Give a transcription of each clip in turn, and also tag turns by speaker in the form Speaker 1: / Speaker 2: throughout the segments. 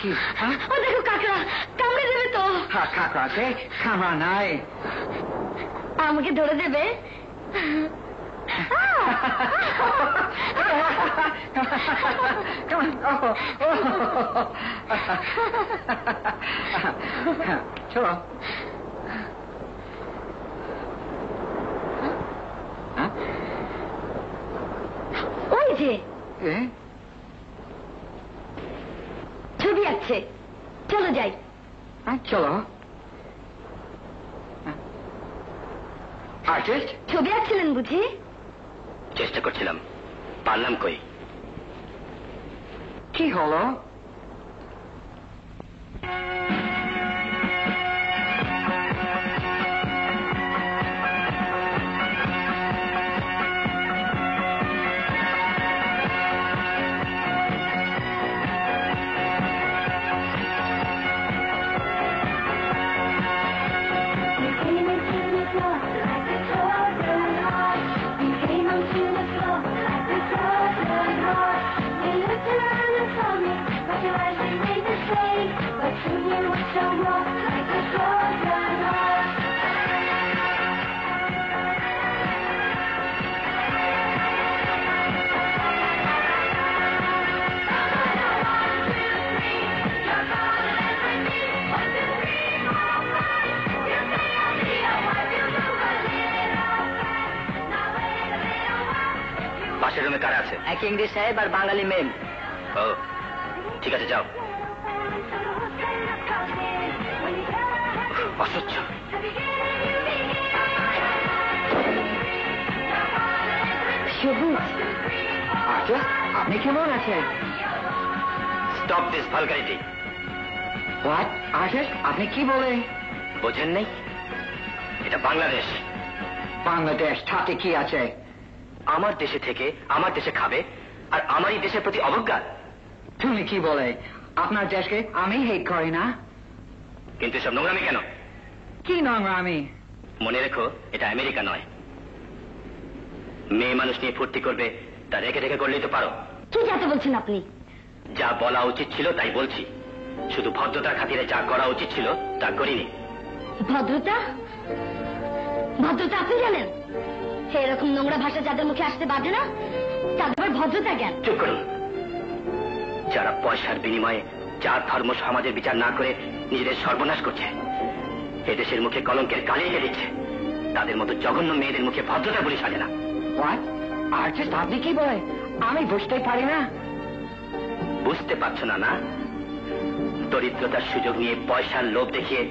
Speaker 1: কি
Speaker 2: ও দেখো কাকড়া, কামড়ে দেবে তো।
Speaker 1: কাকড়া আছে, কামড়া নাই।
Speaker 2: আমাকে ধরে দেবে?
Speaker 1: চলো।
Speaker 2: ওই যে ছবি আছে, চলো যাই।
Speaker 1: চলো। আর্টিস্ট
Speaker 2: ছবি আঁকছিলেন বুঝি?
Speaker 3: চেষ্টা করছিলাম, পারলাম কই।
Speaker 1: কি হলো?
Speaker 3: পাশের রুমে কারা আছে?
Speaker 4: এক ইংরেজ সাহেব আর বাঙালি মেম।
Speaker 3: ও ঠিক আছে, যাও। অসহ্য।
Speaker 2: সবুজ,
Speaker 1: আপনি কেমন আছেন?
Speaker 3: Stop this vulgarity.
Speaker 1: What artist, আপনি কি বলে?
Speaker 3: বোঝেন নেই? এটা বাংলাদেশ।
Speaker 1: বাংলাদেশ তাতে কি আছে?
Speaker 3: আমার দেশে থেকে আমার দেশে খাবে, আর আমারই দেশের প্রতি অবজ্ঞা।
Speaker 1: তুমি কি বলে? আপনার দেশকে আমি হেট করি না।
Speaker 3: কিন্তু সব নোংরামি কেন?
Speaker 1: কি নোংরামি?
Speaker 3: মনে রেখো, এটা আমেরিকা নয়। মেয়ে মানুষ নিয়ে ফুর্তি করবে, তা রেখে রেখে করলেই তো পারো।
Speaker 2: কি যাতে বলছেন আপনি?
Speaker 3: যা বলা উচিত ছিল তাই বলছি। শুধু ভদ্রতার খাতিরে যা করা উচিত ছিল তা করিনি।
Speaker 2: ভদ্রতা? ভদ্রতা আপনি জানেন? এরকম নোংরা ভাষা যাদের মুখে আসতে বাজে না, তাদের আবার ভদ্রতা জ্ঞান।
Speaker 3: চুপ করুন। যারা পয়সার বিনিময়ে জাত ধর্ম সমাজের বিচার না করে নিজেদের সর্বনাশ করছে, এদেশের মুখে কলঙ্কের কালি এঁকে দিচ্ছে, তাদের মতো জঘন্য মেয়েদের মুখে ভদ্রতা বলে সাজে না।
Speaker 1: হোয়াট আর্টিস্ট, আপনি কি বলে? আমি বুঝতে পারি না।
Speaker 3: বুঝতে পারছো না? না, দরিদ্রতার সুযোগ নিয়ে পয়সার লোভ দেখিয়ে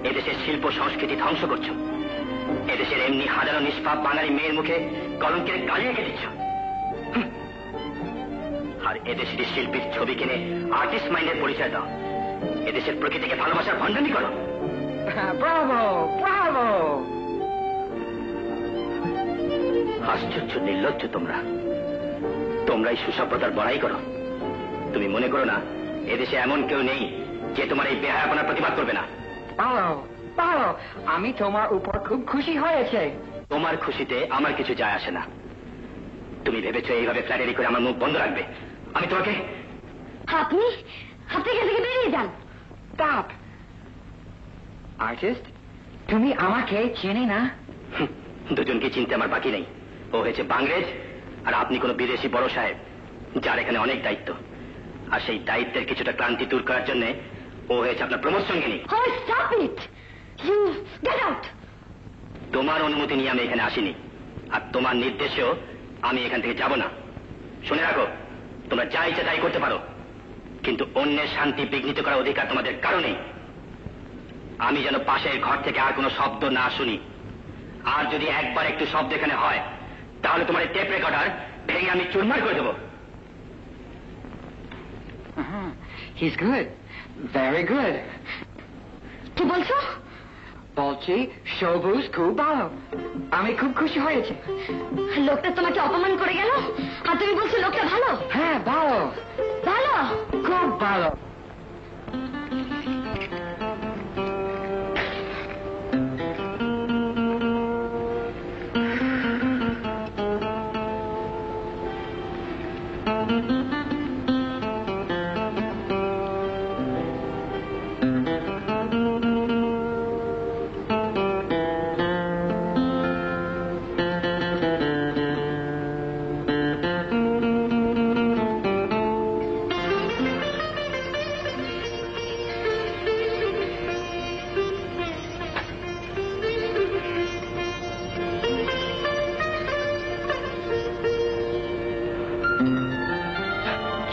Speaker 3: এদেশের শিল্প সংস্কৃতি ধ্বংস করছো। এদেশের এমনি হাজারো নিষ্পাপ বাঙালি মেয়ের মুখে কলঙ্কের কালি এঁকে দিচ্ছ। আর এদেশের শিল্পীর ছবি কিনে আর্টিস্ট মাইন্ডের পরিচয় দাও। এদেশের প্রকৃতিকে ভালোবাসার ভণ্ডামি করো।
Speaker 1: Bravo, Bravo.
Speaker 3: আশ্চর্য নির্লজ্জ তোমরা। তোমরাই সুসভ্যতার বড়াই করো। তুমি মনে করো না এদেশে এমন কেউ নেই যে তোমার এই বেহায়াপনার প্রতিবাদ করবে না?
Speaker 1: ভালো ভালো, আমি তোমার উপর খুব খুশি হয়েছে।
Speaker 3: তোমার খুশিতে আমার কিছু যায় আসে না। তুমি ভেবেছো এইভাবে ফ্ল্যাটেরি করে আমার মুখ বন্ধ রাখবে? আমি তোমাকে...
Speaker 2: আপনি আপনি এখান থেকে বেরিয়ে যান।
Speaker 1: স্টপ। আর্টিস্ট, তুমি আমাকে চেনে না?
Speaker 3: দুজনকে চিনতে আমার বাকি নেই। ও হয়েছে বাংরেজ, আর আপনি কোনো বিদেশি বড় সাহেব যার এখানে অনেক দায়িত্ব। আর সেই দায়িত্বের কিছুটা ক্লান্তি দূর করার জন্য ও হয়েছে আপনার প্রমোদ সঙ্গিনী।
Speaker 2: Stop it, you get out.
Speaker 3: তোমার অনুমতি নিয়ে আমি এখানে আসিনি, আর তোমার নির্দেশেও আমি এখান থেকে যাব না। শুনে রাখো, তোমরা যা ইচ্ছা তাই করতে পারো, কিন্তু অন্যের শান্তি বিঘ্নিত করার অধিকার তোমাদের কারো নেই। আমি যেন পাশের ঘর থেকে আর কোনো শব্দ না শুনি। আর যদি একবার একটু শব্দ এখানে হয়, তাহলে তোমার টেপ রেকর্ডার ভেঙে আমি চুরমার করে দেবো।
Speaker 1: He's good, very good.
Speaker 2: কি বলছো?
Speaker 1: বলছি সবুজ খুব ভালো, আমি খুব খুশি হয়েছে।
Speaker 2: লোকটা তোমাকে অপমান করে গেল, আর তুমি বলছো লোকটা ভালো?
Speaker 1: হ্যাঁ ভালো,
Speaker 2: ভালো,
Speaker 1: খুব ভালো।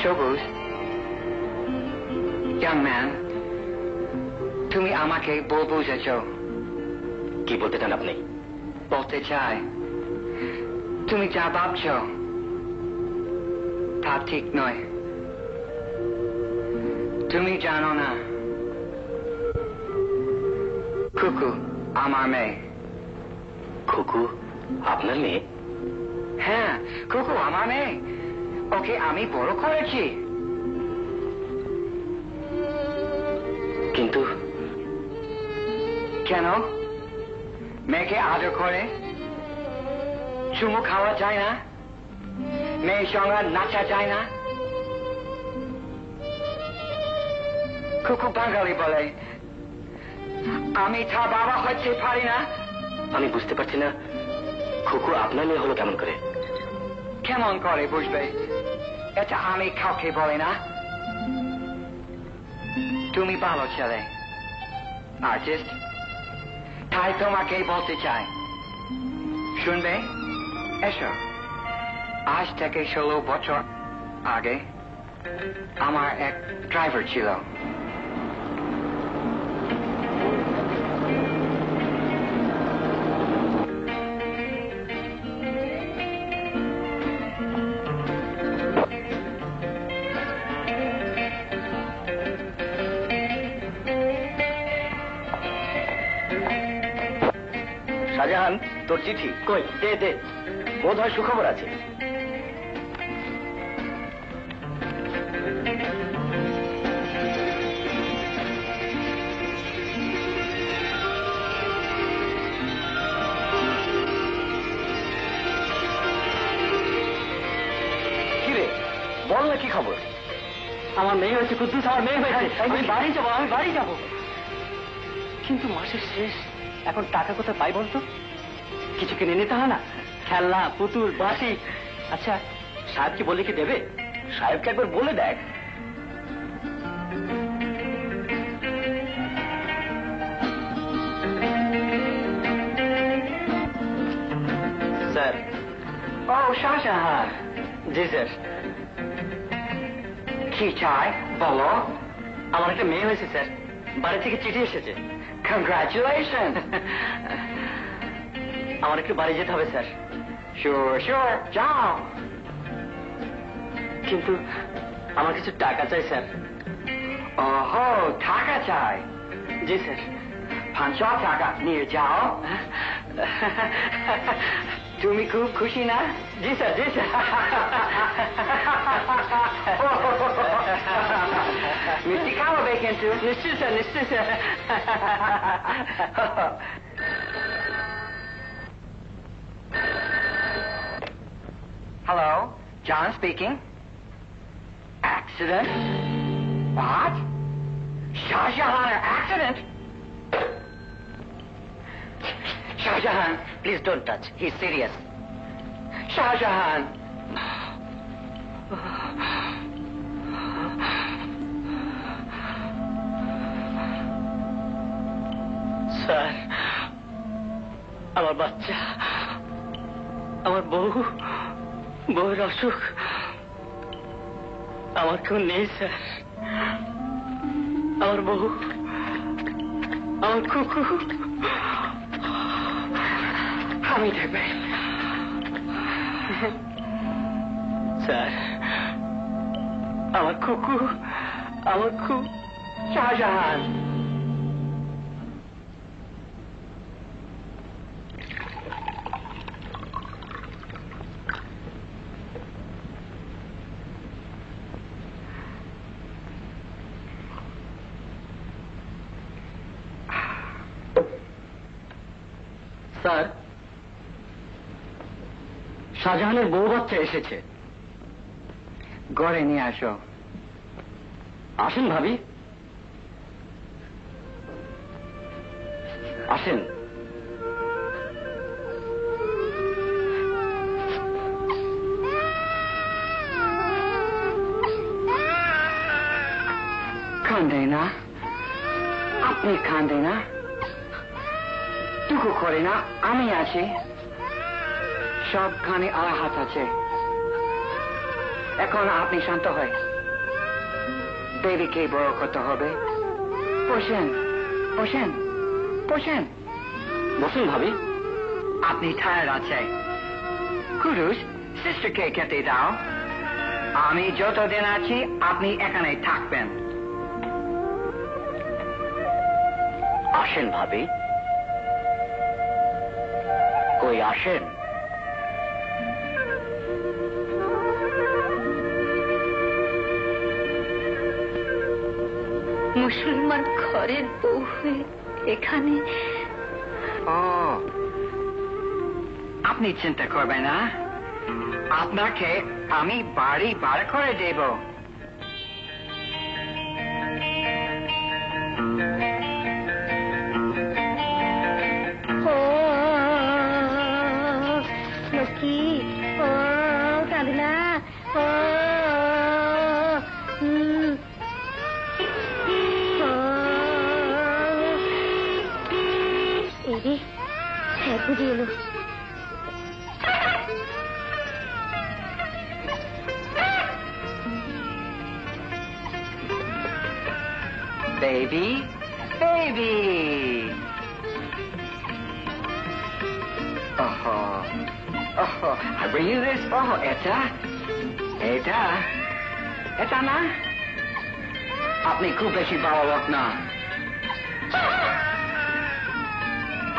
Speaker 1: সবুজ, young man, তুমি আমাকে ভুল বুঝেছ।
Speaker 3: কি বলতে চান আপনি?
Speaker 1: বলতে চাই, তুমি যা ভাবছ তা ঠিক নয়। তুমি জানো না, খুকু আমার মেয়ে।
Speaker 3: খুকু আপনার মেয়ে?
Speaker 1: হ্যাঁ, খুকু আমার মেয়ে। ওকে আমি বড় করেছি।
Speaker 3: কিন্তু
Speaker 1: কেন? মেয়েকে আদর করে চুমু খাওয়া যায় না? মেয়ের সঙ্গে নাচা যায় না? খুকু বাঙালি বলে, আমি তার বাবা হতে পারি না।
Speaker 3: আমি বুঝতে পারছি না, খুকু আপনার মেয়ে হলো কেমন করে?
Speaker 1: কেমন করে বুঝবে? এটা আমি কাউকে বলি না। তুমি ভালো ছেলে, আর্টিস্ট, তাই তোমাকে বলতে চাই। শুনবে? এসো। আজ থেকে 16 বছর আগে আমার এক ড্রাইভার ছিল।
Speaker 3: শাহজাহান, তোর চিঠি কই? দে দে, বোধ হয় সুখবর আছে। কিরে, বল না কি খবর?
Speaker 4: আমার মেয়ে হয়েছে কুদ্দুস, আমার মেয়ে হয়েছে।
Speaker 3: হ্যাঁ,
Speaker 4: আমি বাড়ি যাবো, আমি বাড়ি যাবো। কিন্তু মাসের শেষ, এখন টাকা কোথায় পাই বলতো? কিছু কিনে নিতে হয় না? খেলনা, পুতুল, বাসি। আচ্ছা, সাহেবকে বলে কি দেবে?
Speaker 3: সাহেবকে একবার বলে দেখ।
Speaker 4: স্যার।
Speaker 1: ও শাহজাহান,
Speaker 4: জি স্যার।
Speaker 1: কি চাই বলো?
Speaker 4: আমার একটা মেয়ে হয়েছে স্যার, বাড়ি থেকে চিঠি এসেছে।
Speaker 1: কংগ্রাচুলেশন।
Speaker 4: আমার একটু বাড়ি যেতে হবে স্যার।
Speaker 1: শিওর শিওর, যাও।
Speaker 4: কিন্তু আমার কিছু টাকা চাই স্যার।
Speaker 1: ওহো, টাকা চাই?
Speaker 4: জি স্যার।
Speaker 1: 500 টাকা নিয়ে যাও। তুমি খুব খুশি না?
Speaker 4: জি স্যার, জি স্যার।
Speaker 1: মিষ্টি খাওয়াবে কিন্তু?
Speaker 4: নিশ্চয়ই স্যার, নিশ্চয়ই sir.
Speaker 1: Hello, John speaking. Accident? What? Shahjahan, accident? Shahjahan,
Speaker 4: Please don't touch. He's serious.
Speaker 1: Shahjahan.
Speaker 4: Sir, আমার বাচ্চা, আমার বউয়ের অসুখ, আমার কেউ নেই স্যার। আমার বউ, আমার কুকু,
Speaker 1: আমি দেখবে।
Speaker 4: স্যার, আমার কুকু, আমার
Speaker 1: Shahjahan.
Speaker 4: স্যার, শাহজাহানের বউ বাচ্চা এসেছে।
Speaker 1: ঘরে নিয়ে আসো।
Speaker 4: আসেন ভাবি, আসেন।
Speaker 1: কান্দে না, আপনি কান্দে না, টুকু করে না, আমি আছি। সবখানে আল্লাহ হাত আছে। এখন আপনি শান্ত হয়। বেবিকে বড় করতে হবে। বসেন বসেন বসেন।
Speaker 3: বসুন ভাবি।
Speaker 1: আপনি টায়ার্ড আছে, কুরুস সিস্টারকে খেতে দাও। আমি যতদিন আছি আপনি এখানে থাকবেন।
Speaker 3: আসেন ভাবি, কই আসেন।
Speaker 2: মুসলমান ঘরের বউ হয়ে এখানে।
Speaker 1: ও, আপনি চিন্তা করবেন না, আপনাকে আমি বাড়ি বার করে দেব।
Speaker 2: ও লক্ষ্মী, ও কাঁদনা, ও এরে হ্যাঁ বুঝে এলো।
Speaker 1: Baby, baby. I bring you this. এটা না, আপনি খুব বেশি বড় লোক না,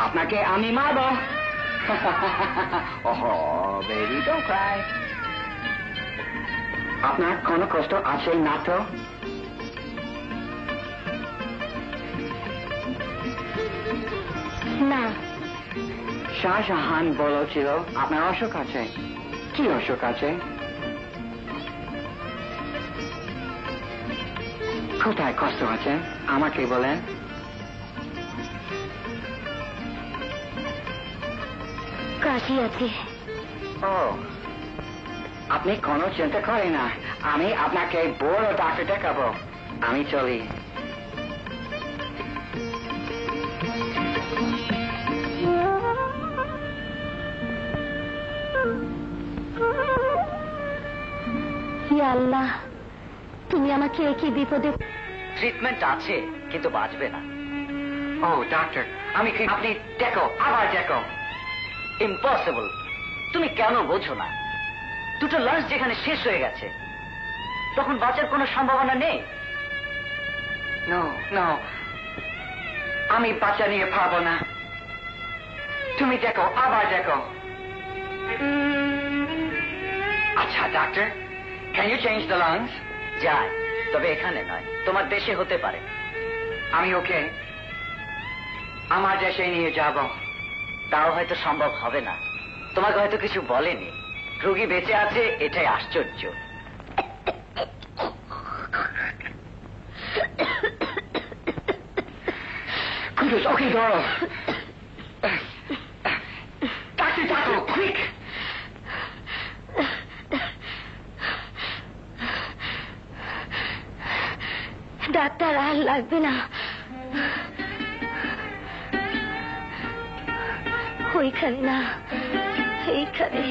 Speaker 1: আপনাকে আমি মারব। Baby don't Cry. আপনার কোনো কষ্ট আছে না তো?
Speaker 2: না।
Speaker 1: শাহজাহান বলেছিল আপনার অসুখ আছে। কি অসুখ আছে? কোথায় কষ্ট আছে আমাকে বলেন।
Speaker 2: কাশি আছে।
Speaker 1: ও, আপনি কোনো চিন্তা করেন না, আমি আপনাকে বড় ডাক্তার দেখাবো। আমি চলি।
Speaker 2: আল্লাহ, তুমি আমাকে একই বিপদে।
Speaker 4: ট্রিটমেন্ট আছে কিন্তু বাঁচবে না।
Speaker 1: ও ডাক্তার, আমি আপনি দেখো, আবার দেখো।
Speaker 4: ইম্পসিবল। তুমি কেন বোঝো না? দুটো লাঞ্চ যেখানে শেষ হয়ে গেছে, তখন বাঁচার কোনো সম্ভাবনা নেই।
Speaker 1: নো নো, আমি বাচ্চা নিয়ে পারবো না। তুমি দেখো, আবার দেখো। আচ্ছা doctor, can you change the lungs?
Speaker 4: যায়, তবে এখানে নয়, তোমার দেশে হতে পারে।
Speaker 1: আমি ওকে আমার দেশে নিয়ে যাব।
Speaker 4: তাও হয়তো সম্ভব হবে না। তোমাকে হয়তো কিছু বলেনি। রোগী বেঁচে আছে, এটাই আশ্চর্য।
Speaker 1: Kudos, okay, girl. Doctor, doctor, quick!
Speaker 2: Doctor আর লাগবে না। ওইখানে না, এইখানে।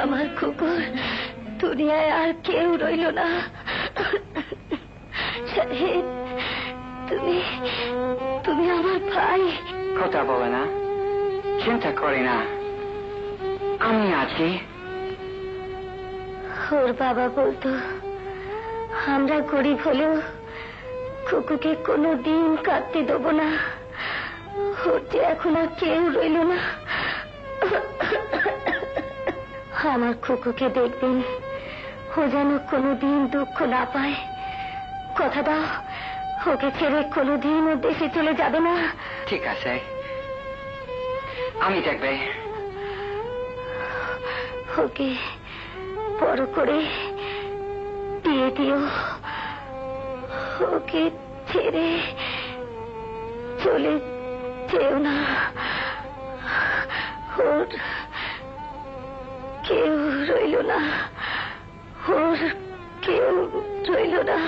Speaker 2: আমার কুকুর দুনিয়ায় আর কেউ রইল না। শাহেদ, তুমি তুমি আমার ভাই।
Speaker 1: কথা বলে না, চিন্তা করি না, আমি আছি।
Speaker 2: ওর বাবা বলতো, আমরা গরিব হলেও কুকুকে কোনো দিন কাঁদতে দেবো না। ওর যে এখন আর কেউ রইল না। আমার কুকুকে দেখবেন, ও যেন কোনোদিন দুঃখ না পায়। কথা দাও, ওকে ছেড়ে কোনোদিন ওর দেশে চলে যাবে না।
Speaker 1: ঠিক আছে, আমি দেখবে।
Speaker 2: ওকে বড় করে দিয়ে দিও। ওকে ছেড়ে চলে যেও না। ওর কেউ রইল না, ওর কেউ রইল না।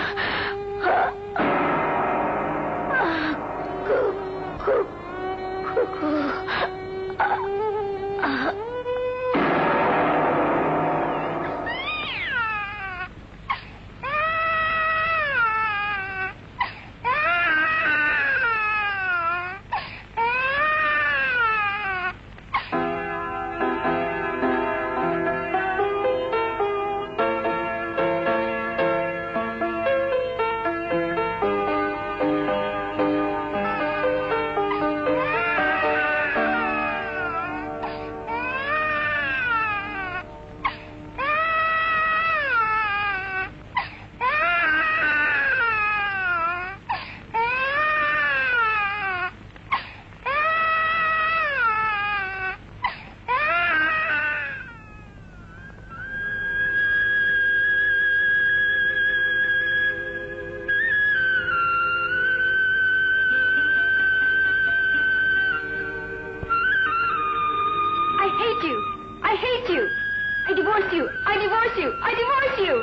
Speaker 2: you. I divorce you.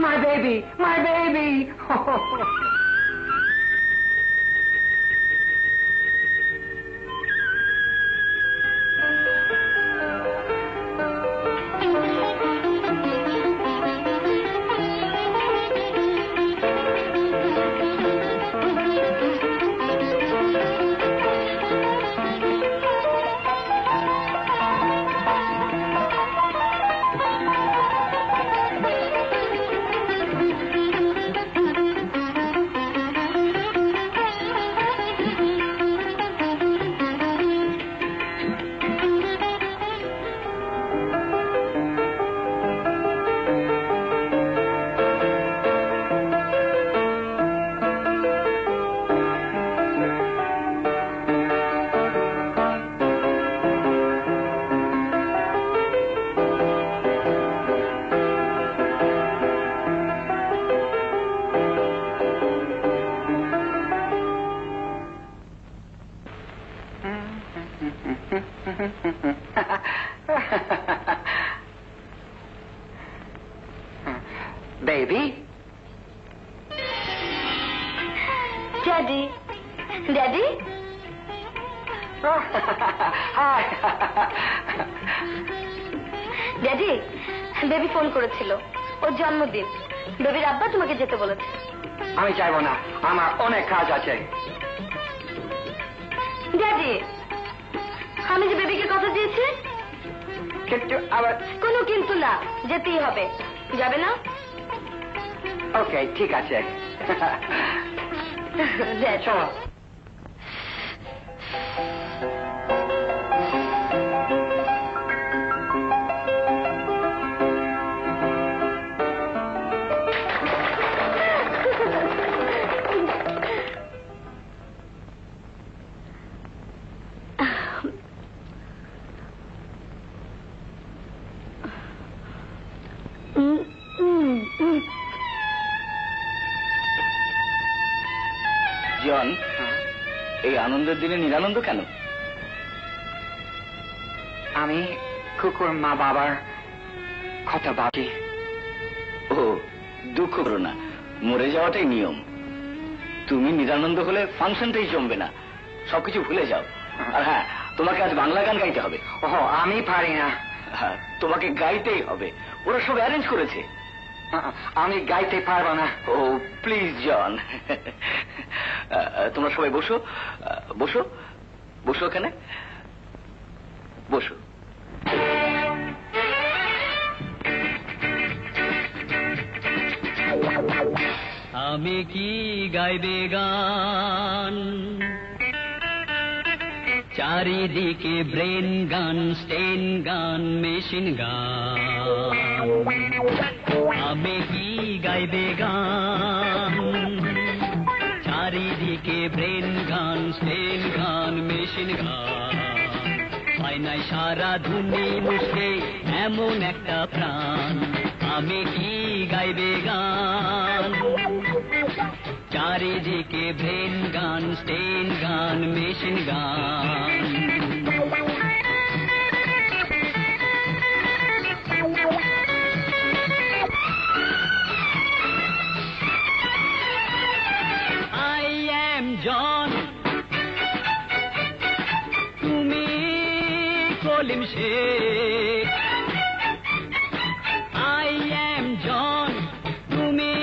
Speaker 1: My baby, my baby. Baby?
Speaker 2: Daddy. Daddy?
Speaker 1: Hi.
Speaker 2: Daddy, baby phone করেছিল, ওর জন্মদিন। বেবির আব্বা তোমাকে যেতে বলেছে।
Speaker 1: আমি চাইবো না, আমার অনেক কাজ আছে।
Speaker 2: ড্যাডি, আমি যে বেবিকে কথা দিয়েছি,
Speaker 1: কিন্তু আবার
Speaker 2: কোনো কিন্তু না, যেতেই হবে। যাবে না?
Speaker 1: ওকে, ঠিক আছে।
Speaker 2: চলো।
Speaker 3: জন, এই আনন্দের দিনে নিরানন্দ কেন?
Speaker 1: আমি কুকুর মা বাবার কথা ভাবছি।
Speaker 3: ও, দুঃখ করো না, মরে যাওয়াটাই নিয়ম। তুমি নিরানন্দ হলে ফাংশনটাই জমবে না, সবকিছু ভুলে যাও। আর হ্যাঁ, তোমাকে আজ বাংলা গান গাইতে হবে।
Speaker 1: ও, আমি পারি না।
Speaker 3: হ্যাঁ, তোমাকে গাইতেই হবে, ওরা সব অ্যারেঞ্জ করেছে।
Speaker 1: আমি গাইতে পারবো না।
Speaker 3: ও প্লিজ জন, তোমরা সবাই বসো, বসো বসো, এখানে বসো।
Speaker 4: আমি কি গাইবে গান, চারিদিকে ব্রেন গান, স্টেন গান, মেশিন গান। আমি কি গাইবে গান, চারিদিকে ব্রেন গান, স্টেন গান, মেশিন গান। পাই নাই সারা ধুনি মুখে এমন একটা প্রাণ। আমি কি গাইবে গান, চারিদিকে ব্রেন গান, স্টেন গান, machine gun. I am John, তুমি Kalim Sheikh. I am John, তুমি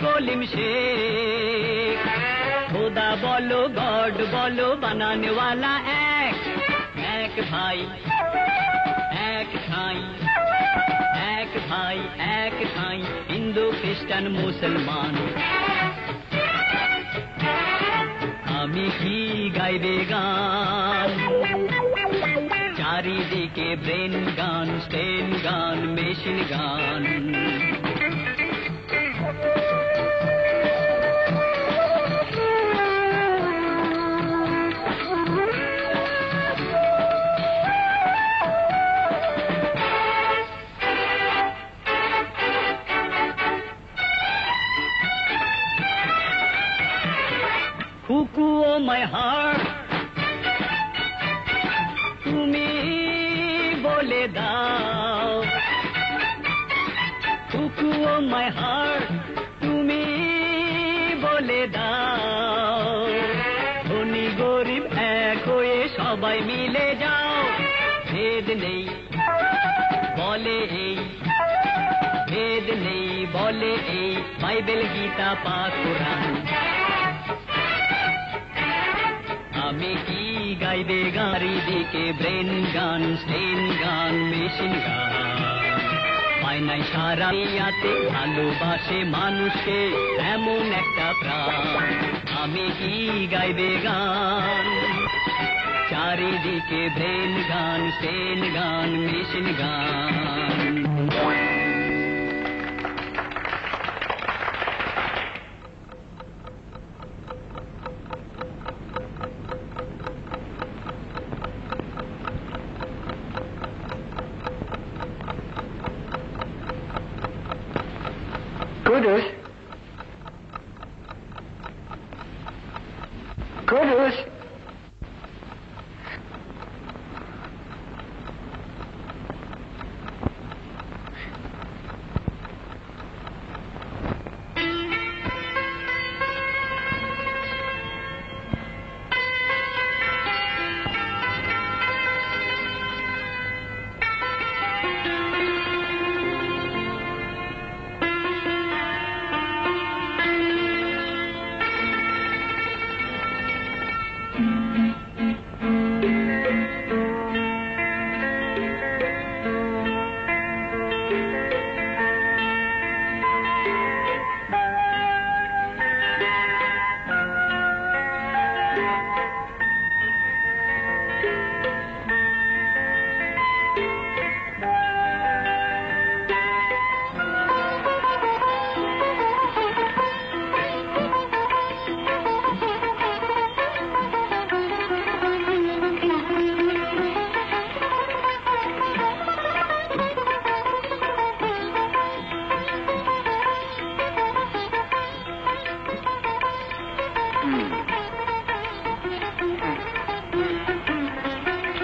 Speaker 4: কলিম শেখ। খোদা বলো, গড বলো, বানানে वाला এক, এক ভাই, এক ঠাই, এক ভাই, এক ঠাই, হিন্দু খ্রিস্টান মুসলমান। আমি কি গাইবে গান, চারিদিকে ব্রেন গান, স্টেন গান, machine gun. Cuckoo, oh my heart, তুমি বলে দাও, ট্রু অন মাই হার্ট তুমি বলে দাও, ধনী গরিব এক হয়ে সবাই মিলে যাও, ভেদ নেই বলে এই, ভেদ নেই বলে এই, বাইবেল গীতা পাক কোরআন। আমি কি গাইবে গাড়ি দিকে ব্রেন গান, স্টেন গান, মেশিন গান, পায় নাই সারা ইয়াতে ভালোবাসে মানুষকে এমন একটা প্রাণ। আমি কি গাইবে গান, চারিদিকে ব্রেন গান, স্টেন গান, machine gun.
Speaker 1: Kudus. Kudus.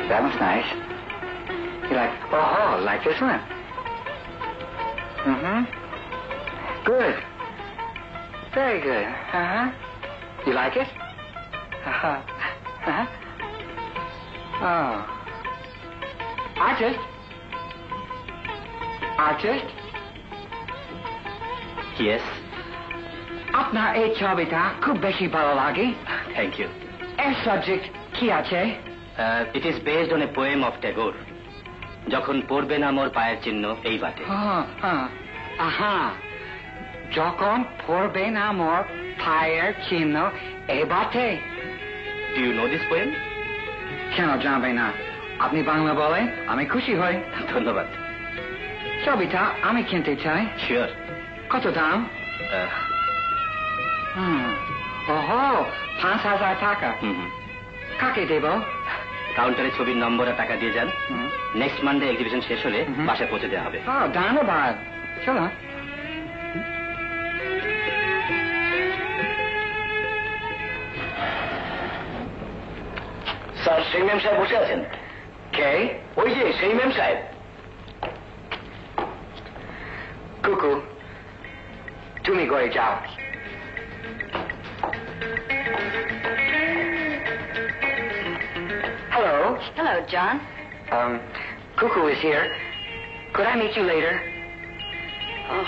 Speaker 1: That was nice. You like, oh, like this one? Mm-hmm. Good. Very good. Uh-huh. You like it? Uh-huh. Uh-huh. Oh. Artist? Artist?
Speaker 3: Yes.
Speaker 1: আপনার এই ছবিটা খুব বেশি ভালো লাগে।
Speaker 3: Thank you.
Speaker 1: এর সাবজেক্ট কি আছে?
Speaker 3: It is based on a poem of Tagore. যখন পড়বে না মোর পায়ের চিহ্ন এই বাটে।
Speaker 1: আহা, যখন পড়বে না মোর পায়ের চিহ্ন এই বাটে।
Speaker 3: Do you know this poem?
Speaker 1: কেন জানবে না? আপনি বাংলা বলে আমি খুশি হই।
Speaker 3: ধন্যবাদ।
Speaker 1: ছবিটা আমি কিনতে চাই।
Speaker 3: Sure.
Speaker 1: কত দাম? ওহো, 5,000 টাকা। কাকে দেব?
Speaker 3: কাউন্টারে ছবির নম্বর আর টাকা দিয়ে যান। নেক্সট মানডে এক্সিবিশন শেষ হলে বাসায় পৌঁছে দেওয়া হবে।
Speaker 1: ধন্যবাদ। চলো।
Speaker 3: স্যার, সেই ম্যাম সাহেব বসে আছেন।
Speaker 1: কে?
Speaker 3: ওই যে সেই ম্যাম সাহেব।
Speaker 1: কুকু, তুমি ঘরে যাও। Hello.
Speaker 2: Hello, John.
Speaker 1: Cuckoo is here. Could I meet you later?
Speaker 2: Oh.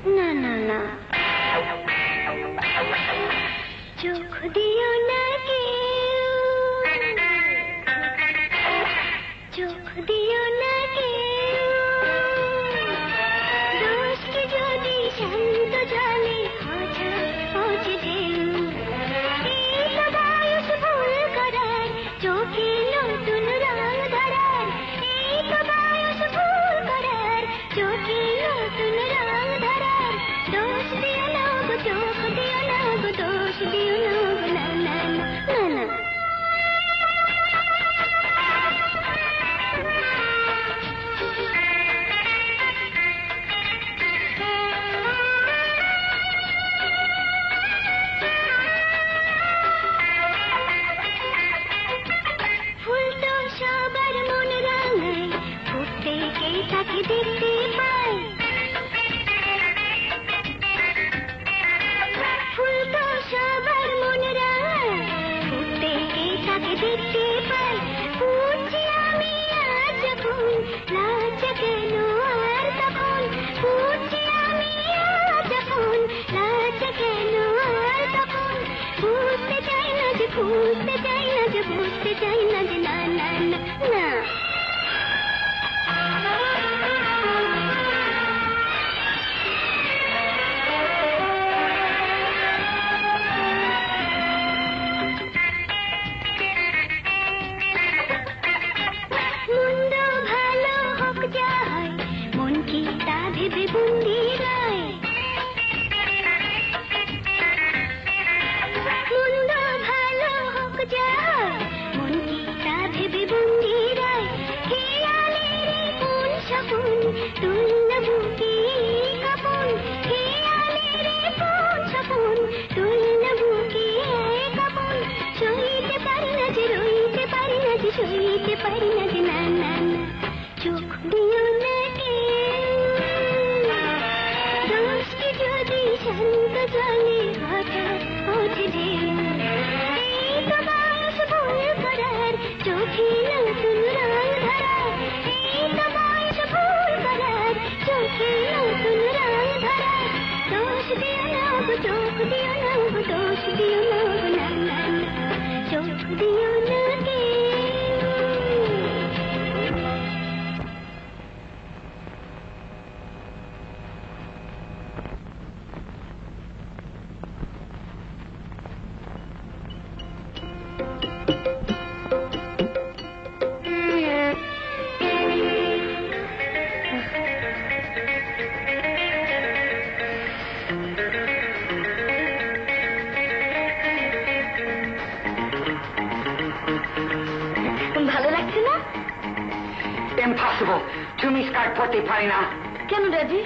Speaker 2: না না না, চোখ দিও না কেউ, চোখ দিও না কেউ, দোষকে যদি শান্ত জলে পৌঁছে ঢেউ, এই তো বয়স ভুল করার, চোখে নতুন রং ধরার, এই তো বয়স ভুল করার, চোখে নতুন রং ধরার, দোষ দিও না গো, চোখ দিও না গো, দোষ দিও না গো, না না না না। ফুল তো সবার মন রাঙায়, ফুটতে কে তাকে দেখতে পায়, ফুল তো সবার মন রাঙায়, ফুটতে কে তাকে দেখতে পায়, ফুটছি আমি আজ ফুল, লাজ কেন আর তখন, ফুটছি আমি আজ ফুল, লাজ কেন আর তখন, বুঝতে চাই না যে, বুঝতে চাই না যে, বুঝতে চাই না যে, না না না না। মন্দ ভালো হোক যা হয়, মন কি তা ভেবে বন্দি রায়, মন্দ ভালো হোক যা হয়, মন কি তা ভেবে বন্দি রায়, খেয়ালের কোন স্বপন তুলনা বুকে কাপন, খেয়ালের কোন স্বপন তুলনা বুকে কাপন, সইতে পারি না যে, রইতে পারি না যে, সইতে পারি না যে, না না না, চোখ দিও না কেউ, দোষকে যদি শান্ত জলে হঠাৎ ওঠে ঢেউ, এই তো বয়স ভুল করার, চোখে নতুন রং ধরার, এই তো বয়স ভুল করার, চোখে নতুন রং ধরার, দোষ দিও না গো, চোখ দিও না গো, দোষ দিও না গো, না না না, চোখ দিও না কেউ। ভালো লাগছে না?
Speaker 1: ইম্পসিবল, তুমি স্কার্ট পরতে পারি না।
Speaker 2: কেন রাজি?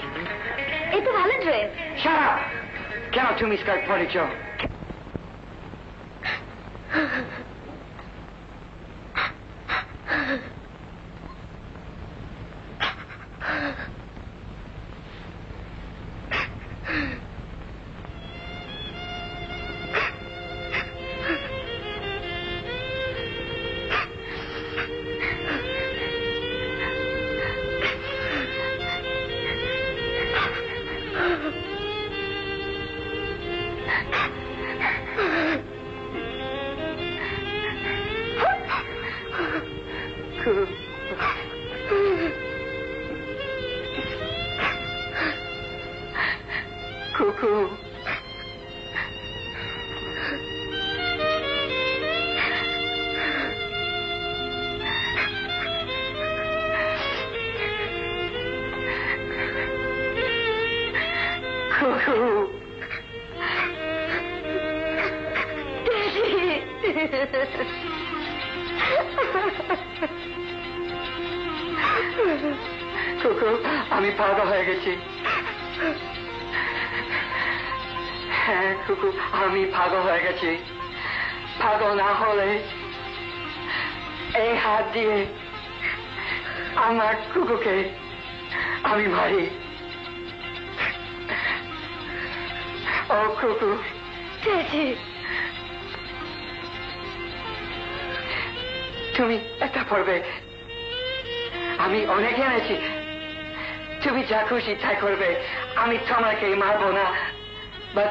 Speaker 2: এই তো ভালো ড্রেস।
Speaker 1: Shut up! কেন তুমি স্কার্ট পরেছ? Cuckoo. Cuckoo. কুকু, আমি পাগল হয়ে গেছি। হ্যাঁ কুকু, আমি পাগল হয়ে গেছি। পাগল না হলে এই হাত দিয়ে আমার কুকুকে আমি মারি। ও কুকু,
Speaker 2: চেয়েছি
Speaker 1: তুমি এটা পড়বে। আমি অনেক এনেছি, তুমি যা খুশি তাই করবে, আমি তোমাকে মারবো না। বাট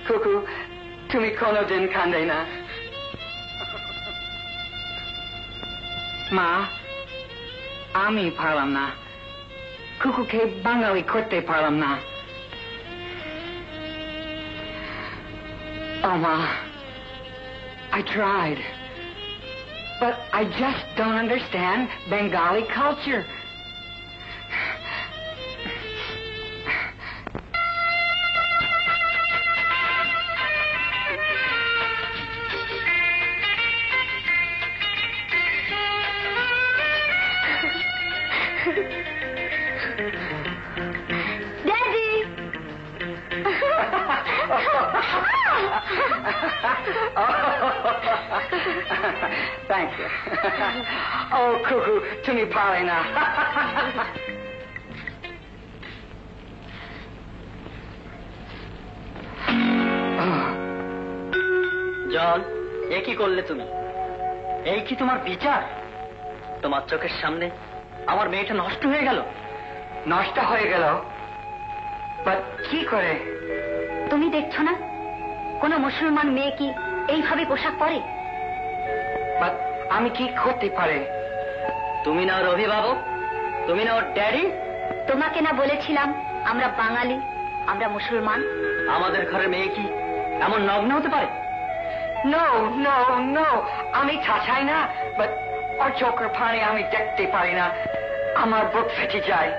Speaker 1: কুকু, তুমি কোনোদিন কাঁদে না। মা, আমি পারলাম না, কুকুকে বাঙালি করতে পারলাম না। Oh, Ma, I tried, but I just don't understand Bengali culture.
Speaker 2: Daddy!
Speaker 1: Thank you. Oh, Cuckoo, tumi pare na.
Speaker 4: জন, এ কি করলে তুমি? এই কি তোমার বিচার? তোমার চোখের সামনে আমার মেয়েটা নষ্ট হয়ে গেল।
Speaker 1: নষ্ট হয়ে গেল? বাট কি করে?
Speaker 2: তুমি দেখছো না কোন মুসলমান মেয়ে কি এইভাবে পোশাক পরে?
Speaker 1: বাট আমি কি করতে পারি?
Speaker 4: তুমি না ওর অভিভাবক, তুমি না ওর ড্যাডি।
Speaker 2: তোমাকে না বলেছিলাম আমরা বাঙালি, আমরা মুসলমান।
Speaker 4: আমাদের ঘরের মেয়ে কি এমন নগ্ন হতে পারে?
Speaker 1: নো নো নো, আমি চাই না, বাট ওর চোখের পানি আমি দেখতে পারি না, আমার বুক ফেটে যায়।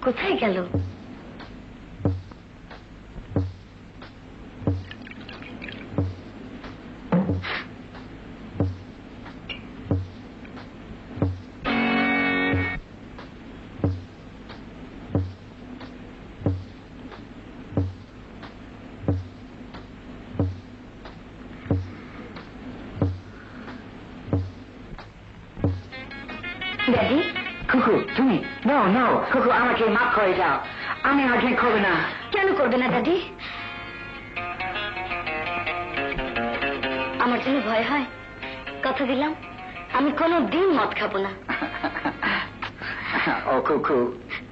Speaker 2: কোথায় গেল?
Speaker 1: ড্যাডি, কুকু তুমি? নো নো কুকু, আমাকে মাফ করে দাও, আমি আর ড্রিঙ্ক করবো না।
Speaker 2: কেন করবে না ড্যাডি? আমার জন্য ভয় হয়? কথা দিলাম আমি কোনো দিন মদ খাবো না।
Speaker 1: ও কুকু,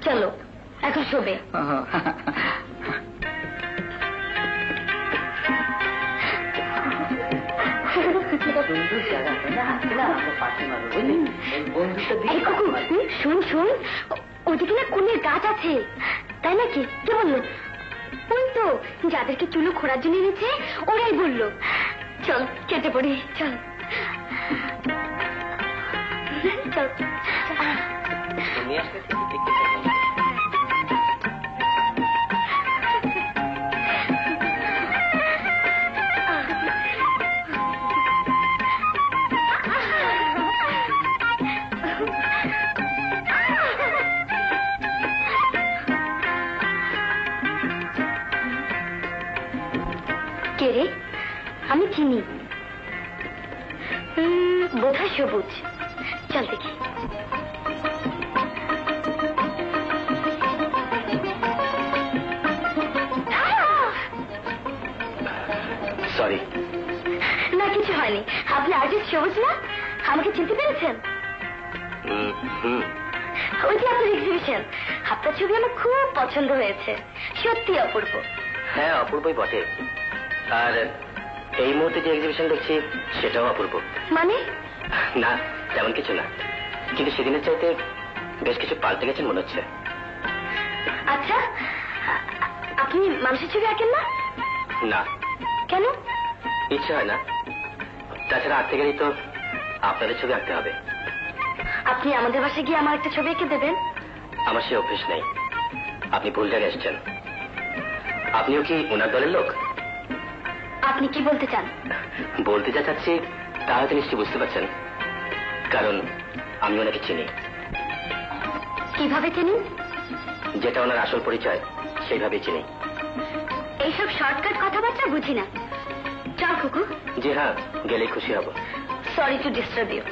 Speaker 2: চলো এখন শোবে। এই কুকু, শুন শুন, ওদিকে না কুলের গাছ আছে, তাই নাকি? কে বললো? ওই তো যাদেরকে চুলো খোঁড়ার জন্য এনেছে ওরাই বললো। চল কেটে পড়ি, চল চল। কে রে? আমি চিনি। বোধহয় সবুজ। চল দেখি।
Speaker 3: সরি।
Speaker 2: না কিছু হয়নি। আপনি আর্টিস্ট সবুজ না? আমাকে চিনতে পেরেছেন? ওই যে আপনার এক্সিবিশন, আপনার ছবি আমার খুব পছন্দ হয়েছে, সত্যি অপূর্ব।
Speaker 3: হ্যাঁ, অপূর্বই বটে। আর এই মুহূর্তে যে এক্সিবিশন দেখছি সেটাও অপূর্ব।
Speaker 2: মানে?
Speaker 3: না, তেমন কিছু না, কিন্তু সেদিনের চাইতে বেশ কিছু পাল্টে গেছেন মনে হচ্ছে।
Speaker 2: আচ্ছা, আপনি মানুষের ছবি আঁকেন না?
Speaker 3: না।
Speaker 2: কেন?
Speaker 3: ইচ্ছে হয় না। তাছাড়া আঁকতে গেলেই তো আপনাদের ছবি আঁকতে হবে।
Speaker 2: আপনি আমাদের বাসায় গিয়ে আমার একটা ছবি এঁকে দেবেন?
Speaker 3: আমার সে অভ্যেস নেই। আপনি ভুল জায়গায় এসেছেন। আপনিও কি ওনার দলের লোক?
Speaker 2: আপনি কি বলতে চান?
Speaker 3: বলতে যা চাচ্ছি তা হয়তো নিশ্চয়ই বুঝতে পারছেন, কারণ আমি ওনাকে চিনি।
Speaker 2: কিভাবে চিনি?
Speaker 3: যেটা ওনার আসল পরিচয় সেইভাবেই চিনি।
Speaker 2: এইসব শর্টকাট কথাবার্তা বুঝি না। চল কুকু।
Speaker 3: জি হ্যাঁ, গেলেই খুশি হব।
Speaker 2: Sorry to disturb you.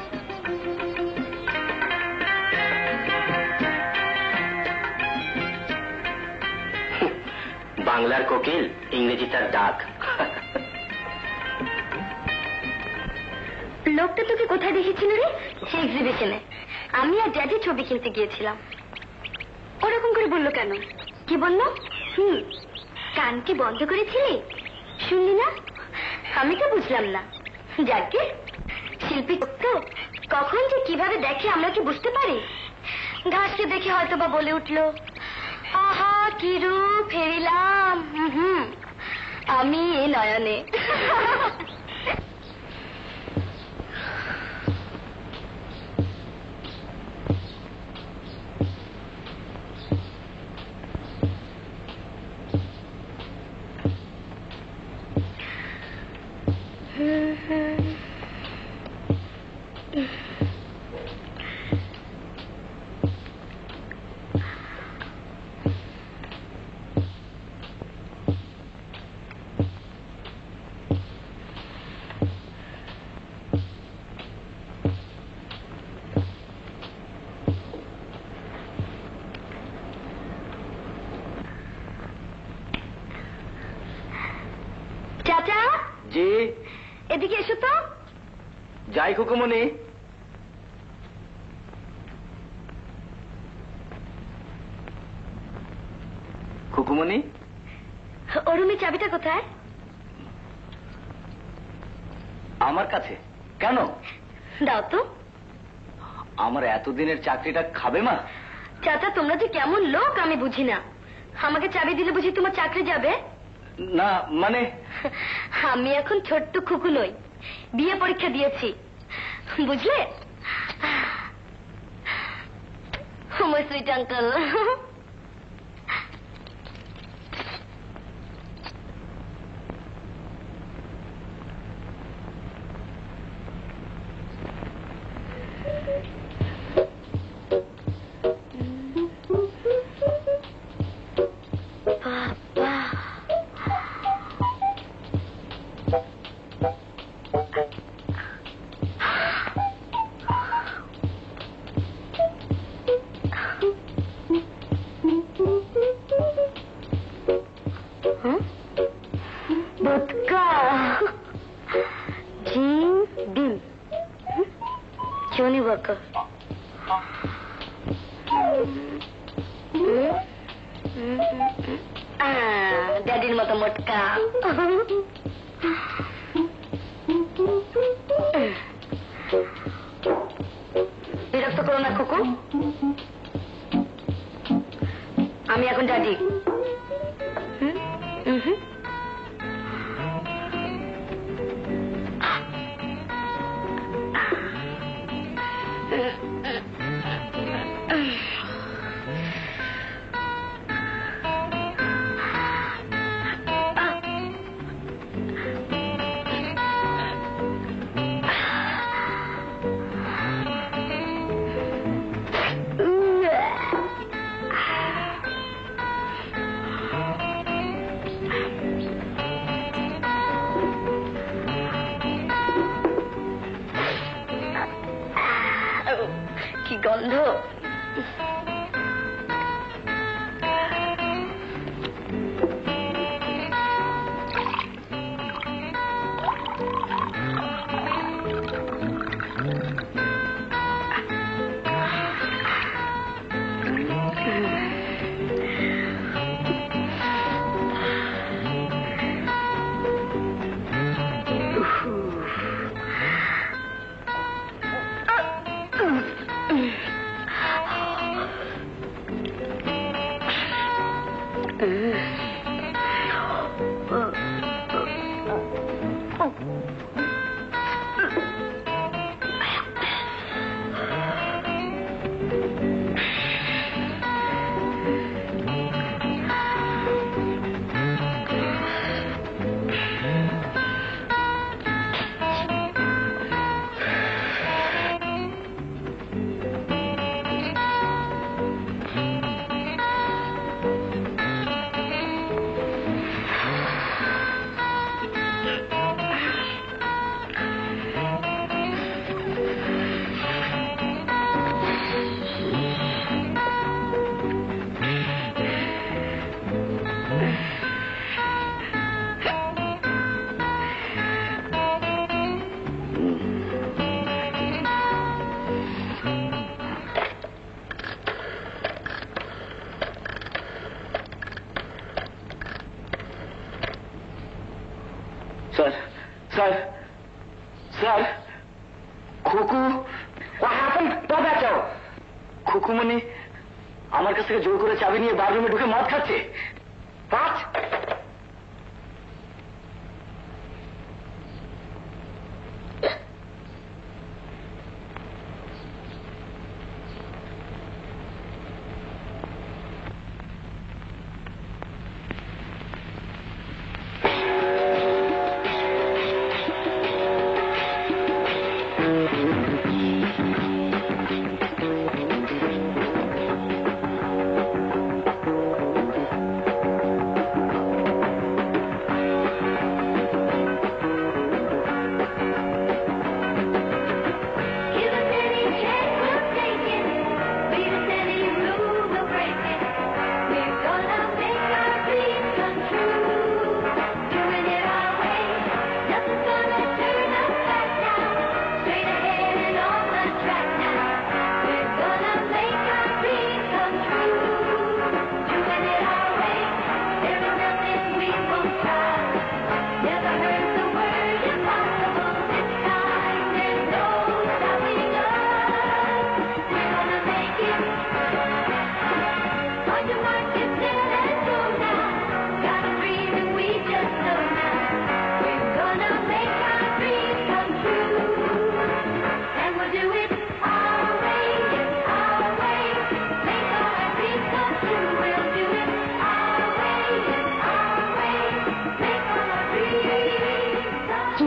Speaker 3: বাংলার কোকিল, ইংরেজি তার ডাক।
Speaker 2: লোকটা তোকে কোথায় দেখেছিল রে? সে এক্সিবিশনে। আমি আর ড্যাডি ছবি কিনতে গিয়েছিলাম। ওরকম করে বললো কেন? কি বললো? কান কি বন্ধ করেছিলি? শুনলি না? আমি তো বুঝলাম না। যাকে শিল্পী তো কখন যে কিভাবে দেখে আমরা কি বুঝতে পারি? ঘাসকে দেখে হয়তো বা বলে উঠলো, আহা কি রূপ ফেরিলাম আমি এ নয়নে। চাচা।
Speaker 3: জি।
Speaker 2: এদিকে এসো তো।
Speaker 3: যাই খুকুমনি। খুকুমনি,
Speaker 2: ওর রুমের চাবিটা কোথায়?
Speaker 3: আমার কাছে। কেন?
Speaker 2: দাও তো।
Speaker 3: আমার এতদিনের চাকরিটা খাবে মা?
Speaker 2: চাচা তোমরা যে কেমন লোক আমি বুঝি না। আমাকে চাবি দিলে বুঝি তোমার চাকরি যাবে?
Speaker 3: না মানে
Speaker 2: আমি এখন ছোট্ট খুকু নই, বিয়ে পরীক্ষা দিয়েছি, বুঝলে? আমার সুইট আঙ্কেল। ড্যাডির মতো মোটকা। বিরক্ত করো না কুকু, আমি এখন ড্যাডি। কি গন্ধ!
Speaker 1: খুকুমনি আমার কাছ থেকে জোর করে চাবি নিয়ে বাথরুমে ঢুকে মদ খাচ্ছে।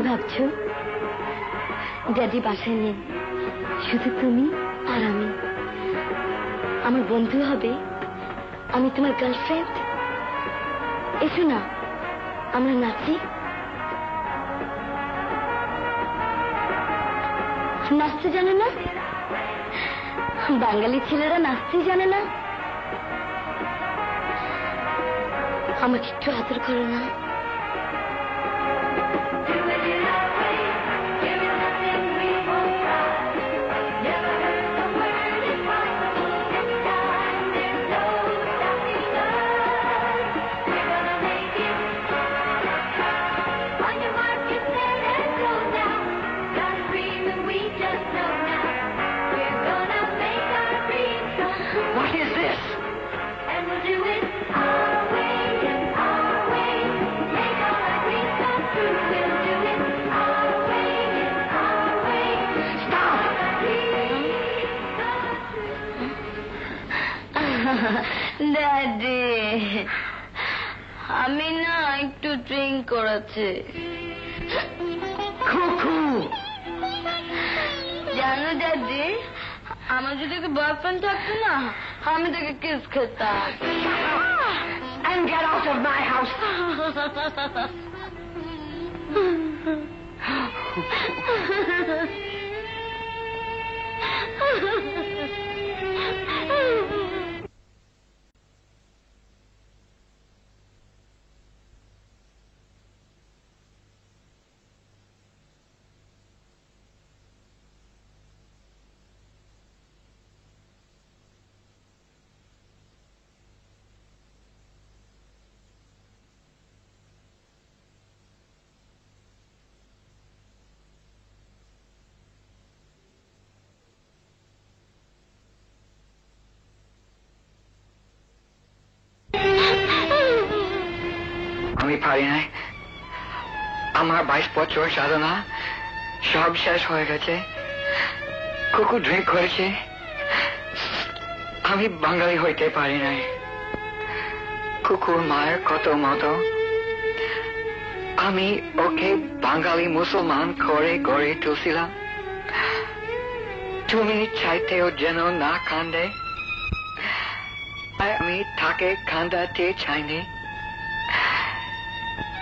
Speaker 2: ভাবছো ড্যাডি বাসায় নেই, শুধু তুমি আর আমি। আমার বন্ধু হবে, আমি তোমার গার্লফ্রেন্ড। এসো না আমরা নাচি। নাচতে জানে না? বাঙালি ছেলেরা নাচতে জানে না? আমাকে একটু আদর করো না? ড্যাডি আমি না একটু ড্রিঙ্ক করেছি। জানো ড্যাডি, আমার যদি বয়ফ্রেন্ড থাকতো না, আমি তাকে কিস খেতাম।
Speaker 1: And get out of my house. আমি পারি নাই। আমার 22 বছর সাধনা সব শেষ হয়ে গেছে। কুকুর ড্রিঙ্ক করেছে, আমি বাঙালি হইতে পারি নাই। কুকুর মায়ের কত মতো, আমি ওকে বাঙালি মুসলমান করে গড়ে তুলছিলাম। তুমি চাইতেও যেন না কান্দে, আমি তাকে কান্দাতে চাইনি,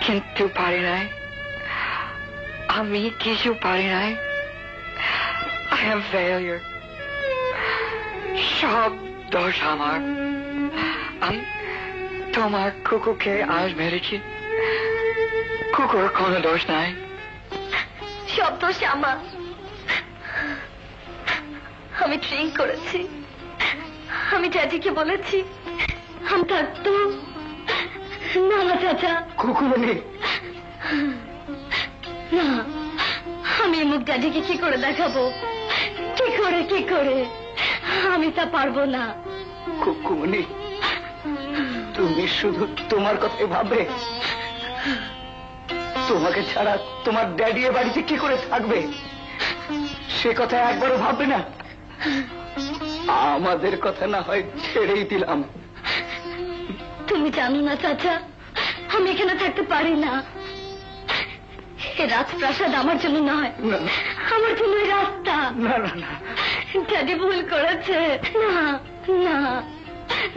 Speaker 1: কিন্তু পারি নাই। আমি কিছু পারি নাই। I am failure. সব দোষ আমার। আমি তোমার কুকুরকে আজ মেরেছি, কুকুর কোনো দোষ নাই।
Speaker 2: সব দোষ আমার। আমি ড্রিঙ্ক করেছি, আমি চাচিকে বলেছি আমি থাকতো না। চাচা
Speaker 1: কুকুর নেই
Speaker 2: না, আমি মুখ দাদিকে কি করে দেখাবো? কি করে আমি তা পারবো না।
Speaker 4: কুকুমনি, তুমি শুধু তোমার কথাই ভাববে। তোমাকে ছাড়া তোমার ড্যাডি এ বাড়িতে কি করে থাকবে সে কথা একবারও ভাববে না। আমাদের কথা না হয় ছেড়েই দিলাম।
Speaker 2: তুমি জানো না চাচা, আমি এখানে থাকতে পারি না। এই রাজপ্রাসাদ আমার জন্য নয়, আমার জন্য এই রাস্তা।
Speaker 4: না না না,
Speaker 2: ড্যাডি ভুল করেছে। না না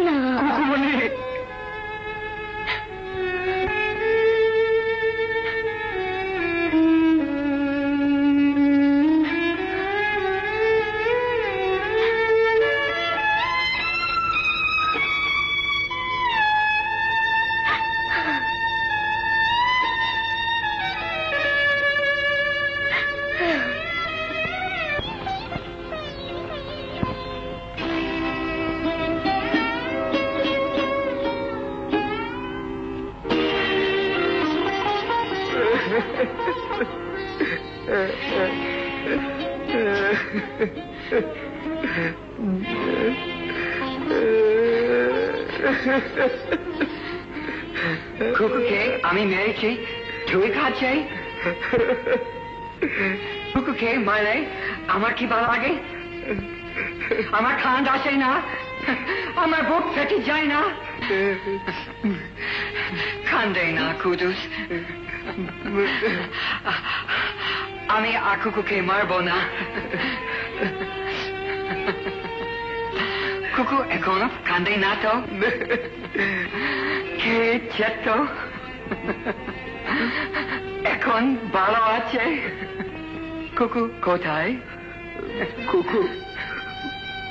Speaker 2: না
Speaker 4: কুকুমনি,
Speaker 1: কুকুরকে আমি মেরেছি, তুই খাচ্ছি। কুকুরকে মারলে আমার কি ভালো লাগে? আমার খান আসে না, আমার বুক ফেটে যায় না। কান্দে না কুদুস, আমি আর কুকুরকে মারবো না। কুকুর এখনো কান্দে না তো? কে চেত এখন ভালো আছে? কুকুর কোথায়?
Speaker 4: কুকুর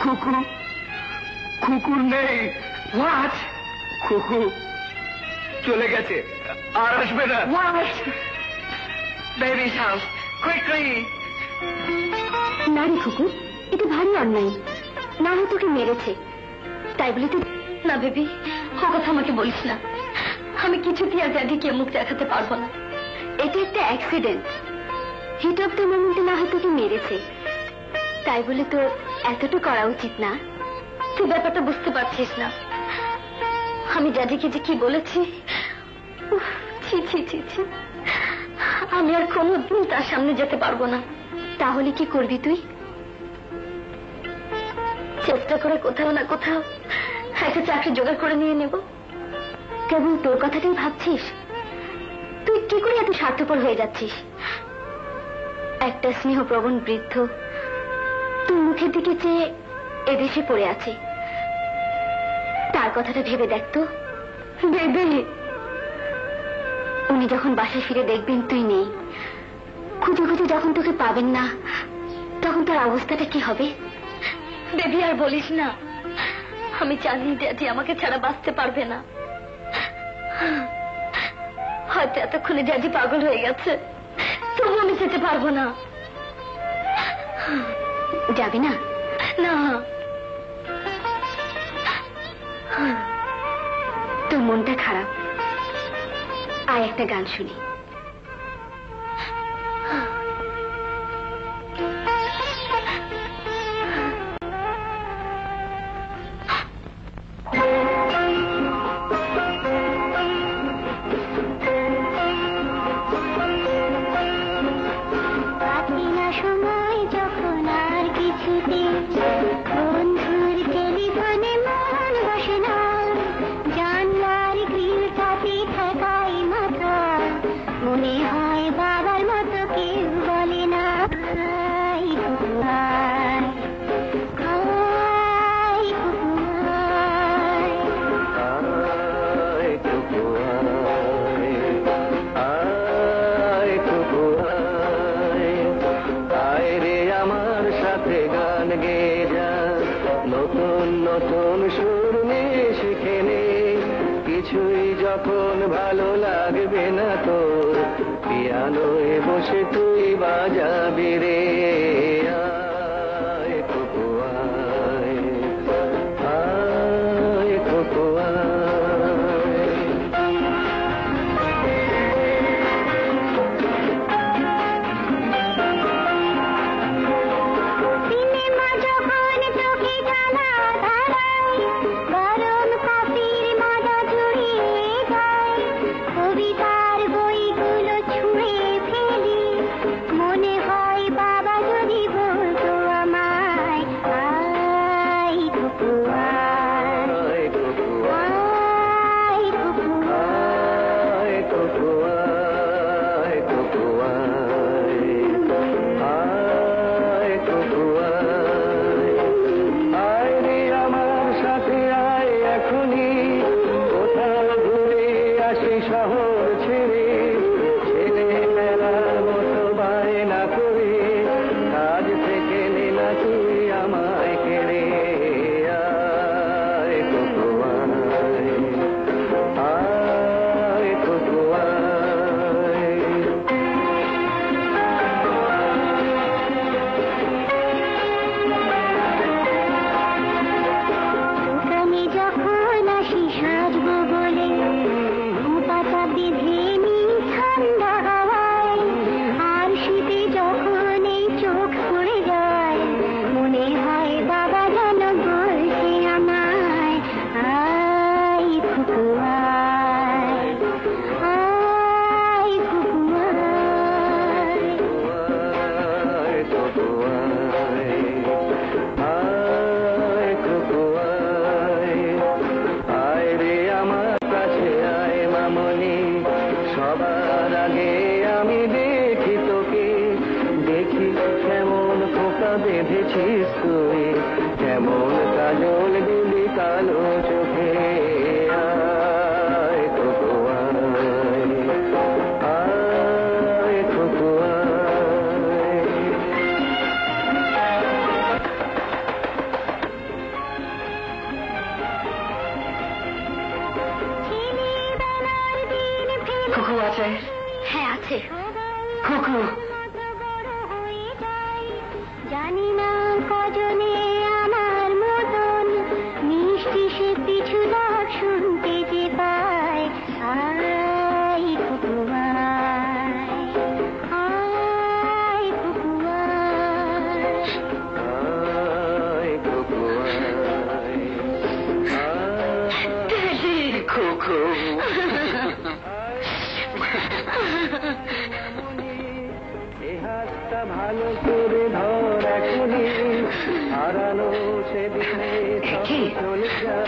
Speaker 4: কুকুর কুকুর নেই।
Speaker 1: What?
Speaker 4: কুকুর চলে গেছে, আর আসবে না।
Speaker 1: What? Baby's house, quickly!
Speaker 2: নারী কুকুর, এটা ভারী অন্যায়। না হয় তোকে মেরেছে তাই বলে তুই। না বেবি, ও কথা আমাকে বলিস না। আমি কিছুতেই আর ড্যাডিকে মুখ দেখাতে পারবো না। এটা একটা অ্যাক্সিডেন্ট। হিট অফ দ্য মোমেন্টে না হয় তোকে মেরেছে তাই বলে তো এতটুকু করা উচিত না। তুই ব্যাপারটা বুঝতে পারছিস না। আমি ড্যাডিকে যে কি বলেছি, উফ, ছি ছি ছি ছি। আমি আর কোনোদিন তার সামনে যেতে পারবো না। তাহলে কি করবি তুই? চেষ্টা করে কোথাও না কোথাও একটা চাকরি জোগাড় করে নিয়ে নেব। কেবল তোর কথাটাই ভাবছিস? তুই কি করে এত স্বার্থপর হয়ে যাচ্ছিস? একটা স্নেহপ্রবণ বৃদ্ধ তোর মুখের দিকে চেয়ে এদেশে পড়ে আছে, তার কথাটা ভেবে দেখতো। ভেবে উনি যখন বাসায় ফিরে দেখবেন তুই নেই, খুঁজে খুঁজে যখন তোকে পাবেন না, তখন তার অবস্থাটা কি হবে? বেবি আর বলিস না, আমি জানি ড্যাডি আমাকে ছাড়া বাঁচতে পারবে না। হয়তো এতক্ষণে ড্যাডি পাগল হয়ে গেছে, তবু আমি যেতে পারবো না। যাবি না? না। তোর মনটা খারাপ, আয় একটা গান শুনি।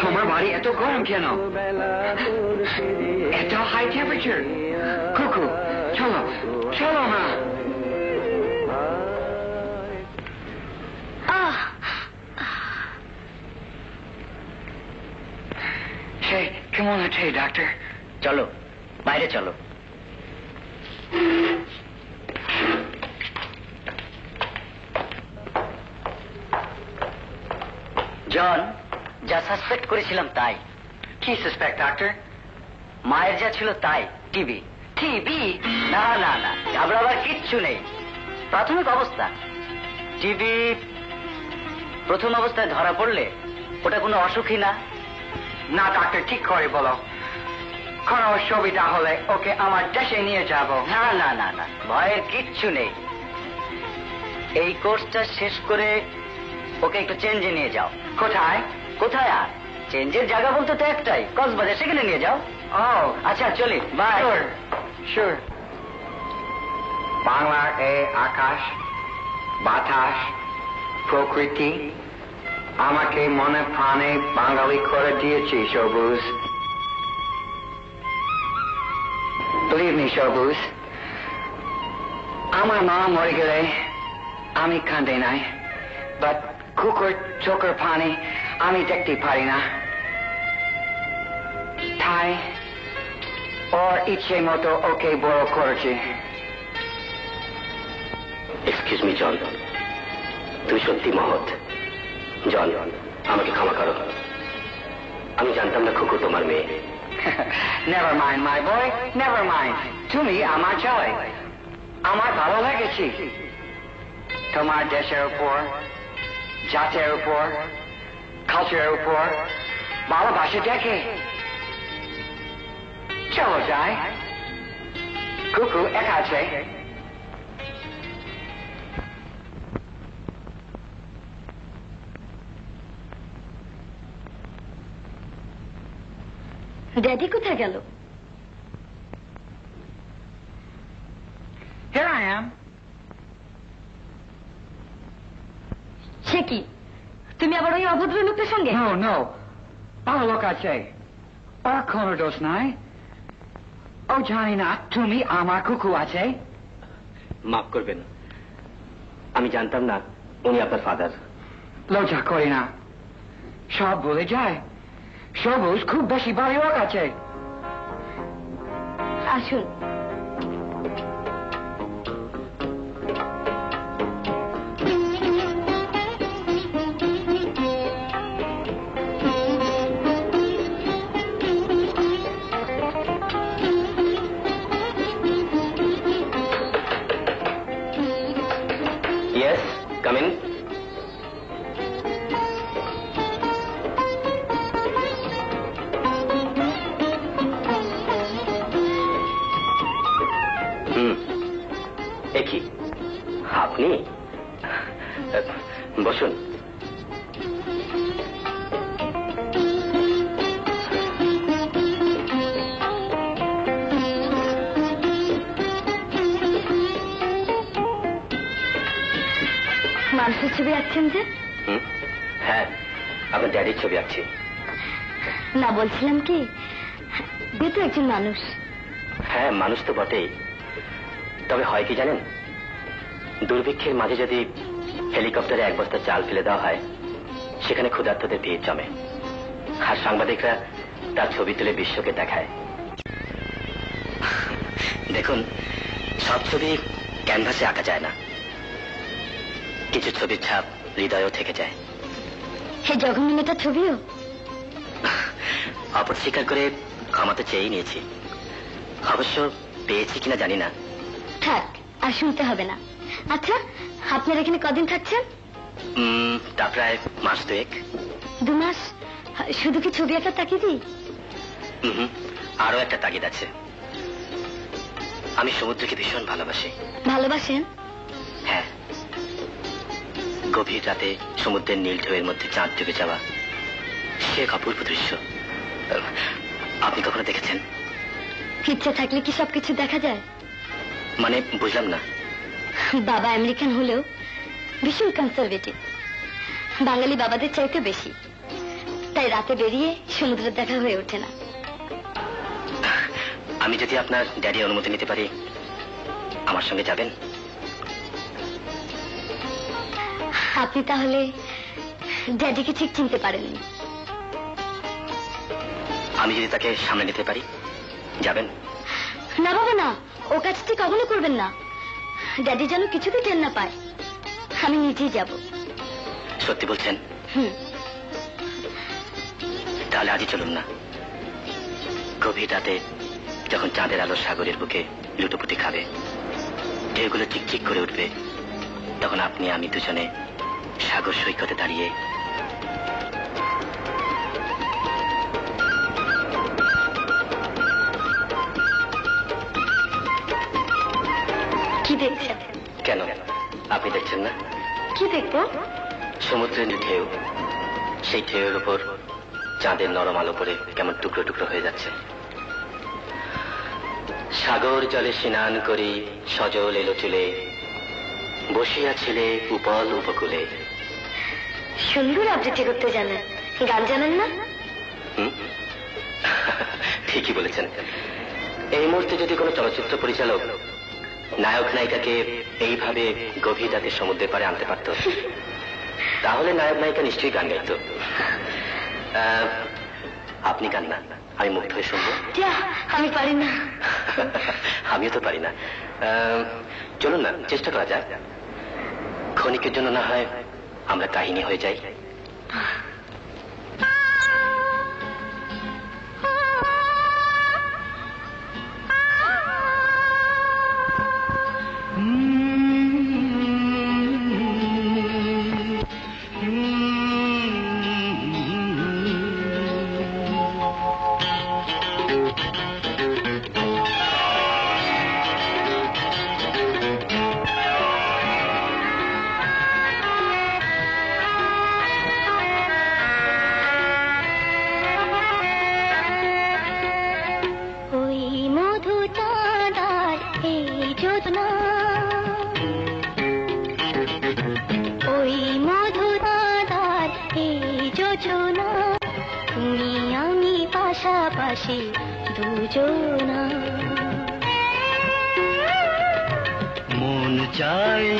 Speaker 1: তোমার বাড়ি এত গরম কেন? এত হাই টেম্পারেচার? কুকু, চলো চলো না। কেমন আছে ডাক্তার?
Speaker 3: চলো বাইরে চলো। জন,
Speaker 4: যা সাসপেক্ট করেছিলাম তাই।
Speaker 1: কি সাসপেক্ট ডাক্তার?
Speaker 4: মায়ের যা ছিল তাই, টিবি।
Speaker 1: টিবি?
Speaker 4: না না না, ঘাবড়াবার কিচ্ছু নেই। প্রাথমিক অবস্থা টিবি। প্রথম অবস্থায় ধরা পড়লে ওটা কোনো অসুখই না।
Speaker 1: না ডাক্তার, ঠিক করে বলো। কোনো অসুবিধা হলে ওকে আমার দেশে নিয়ে যাব।
Speaker 4: না না না না, ভয়ের কিচ্ছু নেই। এই কোর্সটা শেষ করে ওকে একটু চেঞ্জে নিয়ে যাও।
Speaker 1: কোথায়?
Speaker 4: কোথায় আর? চেঞ্জের জায়গা বলতে তো একটাই, কক্সবাজার, সেখানে নিয়ে যাও।
Speaker 1: ও
Speaker 4: আচ্ছা চলি, বাই।
Speaker 1: শিওর। বাংলার এই আকাশ, বাতাস, প্রকৃতি আমাকে মনে প্রাণে বাঙালি করে দিয়েছে সবুজ। Believe me, সবুজ, আমার মা মরে গেলে আমি কাঁদে নাই, বাট কুকুর চোখের পানি আমি দেখতে পারি না। তাই ওর ইচ্ছে মতো ওকে বড় করেছে।
Speaker 3: এক্সকিউজ মি জন, তুই সত্যি মহৎ। জন, আমাকে ক্ষমা করো। আমি জানতাম না খুকু তোমার মেয়ে।
Speaker 1: Never mind, my boy, never mind. তুমি আমার ছেলে, আমার ভালো লেগেছে। তোমার দেশের উপর, জাতের উপর, কালচারের উপর ভালোবাসা দেখে। চলো যাই, কুকু একা আছে।
Speaker 2: ড্যাডি কোথায় গেল?
Speaker 1: Here I am.
Speaker 2: সে কি, তুমি আবার ওই অভদ্র লোকের সঙ্গে?
Speaker 1: No, no. ভালো লোক আছে, ওর কোনো দোষ নাই। ও জানি না তুমি আমার কুকু আছে।
Speaker 3: মাফ করবেন, আমি জানতাম না উনি আপনার ফাদার।
Speaker 1: লজ্জা করি না, সব বলে যায়। সবুজ খুব বেশি ভালো লোক আছে।
Speaker 2: আসুন।
Speaker 3: Yes, come in. একই আপনি বসুন।
Speaker 2: মানুষের ছবি আঁকছেন যে?
Speaker 3: হ্যাঁ, আপনার ড্যাডির ছবি আঁকছি।
Speaker 2: না, বলছিলাম কি, তুই তো একজন মানুষ।
Speaker 3: হ্যাঁ, মানুষ তো বটেই। তবে হয় কি জানেন, দুর্ভিক্ষের মাঝে যদি হেলিকপ্টারে এক বস্তা চাল ফেলে দেওয়া হয়, সেখানে ক্ষুধার্তদের ভিড় জমে, আর সাংবাদিকরা তার ছবি তুলে বিশ্বকে দেখায়। দেখুন, সব ছবি ক্যানভাসে আঁকা যায় না, কিছু ছবির ছাপ হৃদয়েও থেকে যায়।
Speaker 2: হে জঘন্য মেয়েটার ছবিও?
Speaker 3: অপর স্বীকার করে ক্ষমা তো চেয়েই নিয়েছি, অবশ্য পেয়েছি কিনা জানি না।
Speaker 2: থাক, আর শুনতে হবে না। আচ্ছা, আপনার এখানে কদিন থাকছেন?
Speaker 3: তা প্রায় মাস দুয়েক।
Speaker 2: 2 মাস? শুধু কি ছবি আঁকার তাকিদি?
Speaker 3: আরো একটা তাগিদ আছে, আমি সমুদ্রকে ভীষণ ভালোবাসি।
Speaker 2: ভালোবাসেন?
Speaker 3: হ্যাঁ, গভীর রাতে সমুদ্রের নীল ঢেউয়ের মধ্যে চাঁদ ডুবে যাওয়া, সে এক অপূর্ব দৃশ্য। আপনি কখনো দেখেছেন?
Speaker 2: ইচ্ছে থাকলে কি সবকিছু দেখা যায়?
Speaker 3: মানে বুঝলাম না।
Speaker 2: বাবা আমেরিকান হলেও ভীষণ কনজারভেটিভ, বাঙালি বাবাদের চাইতে বেশি, তাই রাতে বেরিয়ে সমুদ্রের দেখা হয়ে ওঠে না।
Speaker 3: আমি যদি আপনার ড্যাডি অনুমতি নিতে পারি, আমার সঙ্গে যাবেন?
Speaker 2: আপনি তাহলে ড্যাডিকে ঠিক চিনতে পারেননি।
Speaker 3: আমি যদি তাকে সামনে নিতে পারি, যাবেন?
Speaker 2: না বাবা না, ও কাজটি কখনো করবেন না। ড্যাডি যেন কিছুতেই টের না পায়। আমি নিজেই যাব।
Speaker 3: সত্যি বলছেন? তাহলে আজই চলুন না। গভীর রাতে যখন চাঁদের আলো সাগরের বুকে লুটোপুটি খাবে, ঢেউগুলো চিকচিক করে উঠবে, তখন আপনি আমি দুজনে সাগর সৈকতে দাঁড়িয়ে
Speaker 2: কি দেখছেন?
Speaker 3: কেন আপনি দেখছেন না?
Speaker 2: কি দেখবো?
Speaker 3: সমুদ্রের ঢেউ, সেই ঢেউয়ের উপর চাঁদের নরম আলো পড়ে কেমন টুকরো টুকরো হয়ে যাচ্ছে। সাগর জলে স্নান করি সজল এলো চুলে, বসিয়াছিলে উপল উপকূলে।
Speaker 2: সুন্দর আবৃত্তি করতে জানেন, গান জানেন না?
Speaker 3: ঠিকই বলেছেন। এই মুহূর্তে যদি কোনো চলচ্চিত্র পরিচালক নায়ক নায়িকাকে এইভাবে গভীর রাতে সমুদ্রের পাড়ে আনতে পারত, তাহলে নায়ক নায়িকা নিশ্চয়ই গান গাইত। আপনি গান না, আমি মুগ্ধ হয়ে শুনবো।
Speaker 2: আমি পারি না।
Speaker 3: আমিও তো পারি না। চলুন না, চেষ্টা করা যায়। ক্ষণিকের জন্য না হয় আমরা কাহিনী হয়ে যাই।
Speaker 2: দুজনা
Speaker 3: মন চায়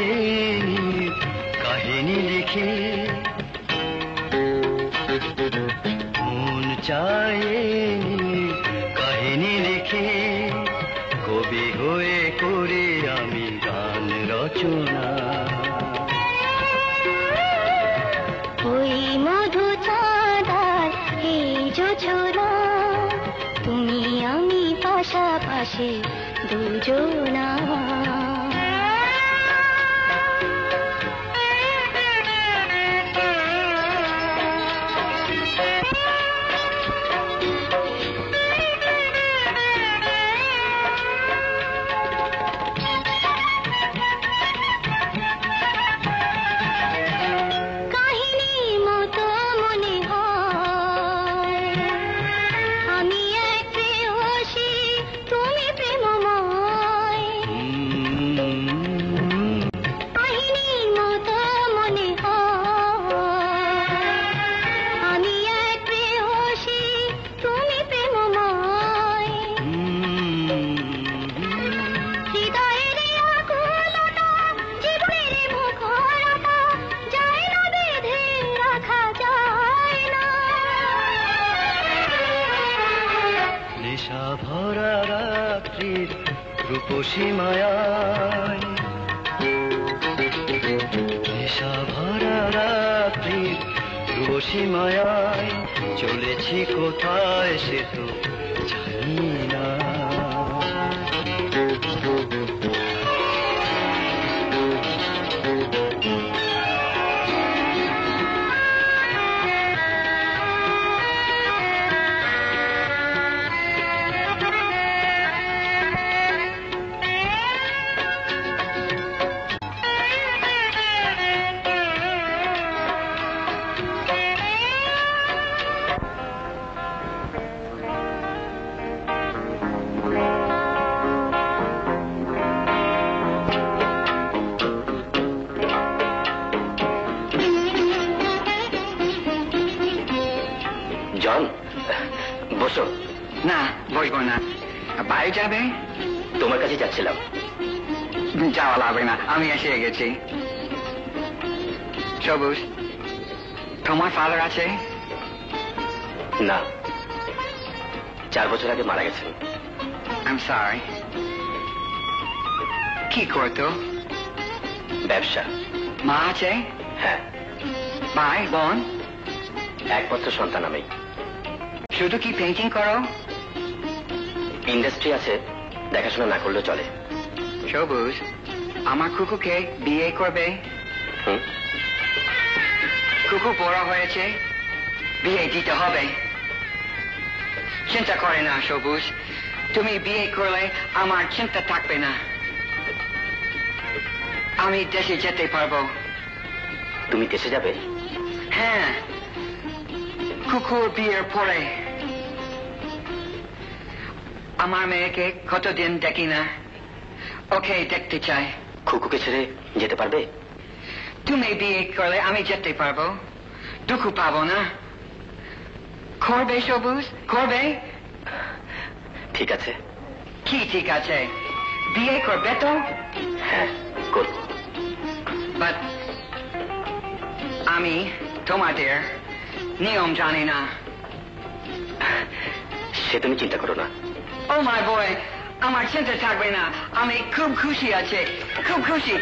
Speaker 3: কাহিনী লিখে, মন চায় কাহিনী লিখে, কবি হয়ে করে আমি গান রচনা।
Speaker 2: ওই মধু চাঁদার এই যোজনা, তুমি আমি পাশাপাশি দুজনা।
Speaker 3: ভরা রাত্রির রূপসী মায়ায়, নেশা ভরা রাত্রির রূপসী মায়ায়, চলেছি কোথায় সে তো জানি না। জন, বসো।
Speaker 1: না, বসবো না। বাইরে যাবে?
Speaker 3: তোমার কাছে যাচ্ছিলাম।
Speaker 1: যাওয়া লাগবে না, আমি এসে গেছি। সবুজ, তোমার ফাদার আছে?
Speaker 3: না, 4 বছর আগে মারা গেছেন।
Speaker 1: I'm sorry. কি করতো?
Speaker 3: ব্যবসা।
Speaker 1: মা আছে?
Speaker 3: হ্যাঁ।
Speaker 1: ভাই বোন?
Speaker 3: একমাত্র সন্তান আমি।
Speaker 1: শুধু কি পেইন্টিং করো?
Speaker 3: ইন্ডাস্ট্রি আছে, দেখাশোনা না করলেও চলে।
Speaker 1: সবুজ, আমার কুকুকে বিয়ে করবে? কুকু বড় হয়েছে, বিয়ে দিতে হবে। চিন্তা করে না সবুজ, তুমি বিয়ে করলে আমার চিন্তা থাকবে না। আমি দেশে যেতে পারবো।
Speaker 3: তুমি দেশে যাবে?
Speaker 1: হ্যাঁ, কুকুর বিয়ের পরে। আমার মেয়েকে কতদিন দেখি না, ওকে দেখতে চাই।
Speaker 3: খুকুকে ছেড়ে যেতে পারবে?
Speaker 1: তুমি বিয়ে করলে আমি যেতে পারবো, দুঃখ পাবো না। করবে সবুজ, করবে?
Speaker 3: ঠিক আছে।
Speaker 1: কি ঠিক আছে? বিয়ে করবে তো?
Speaker 3: হ্যাঁ, করব।
Speaker 1: বাট আমি তোমাদের নিয়ম জানি না।
Speaker 3: সে তুমি চিন্তা করো না।
Speaker 1: ও মাই বয়, আমার চিন্তা থাকবে না। আমি খুব খুশি আছে, খুব খুশি।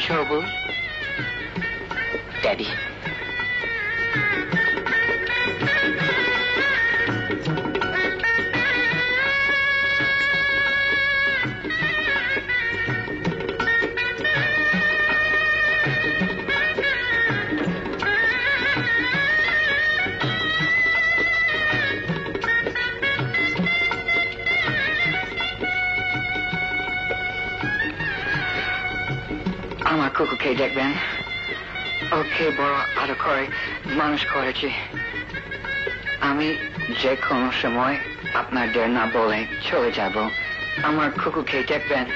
Speaker 1: সবুজ,
Speaker 3: ড্যাডি।
Speaker 1: আমার কুকুরকে দেখবেন, ওকে বড় আদর করে মানুষ করেছি। আমি যে কোনো সময় আপনাদের না বলে চলে যাব। আমার কুকুরকে দেখবেন।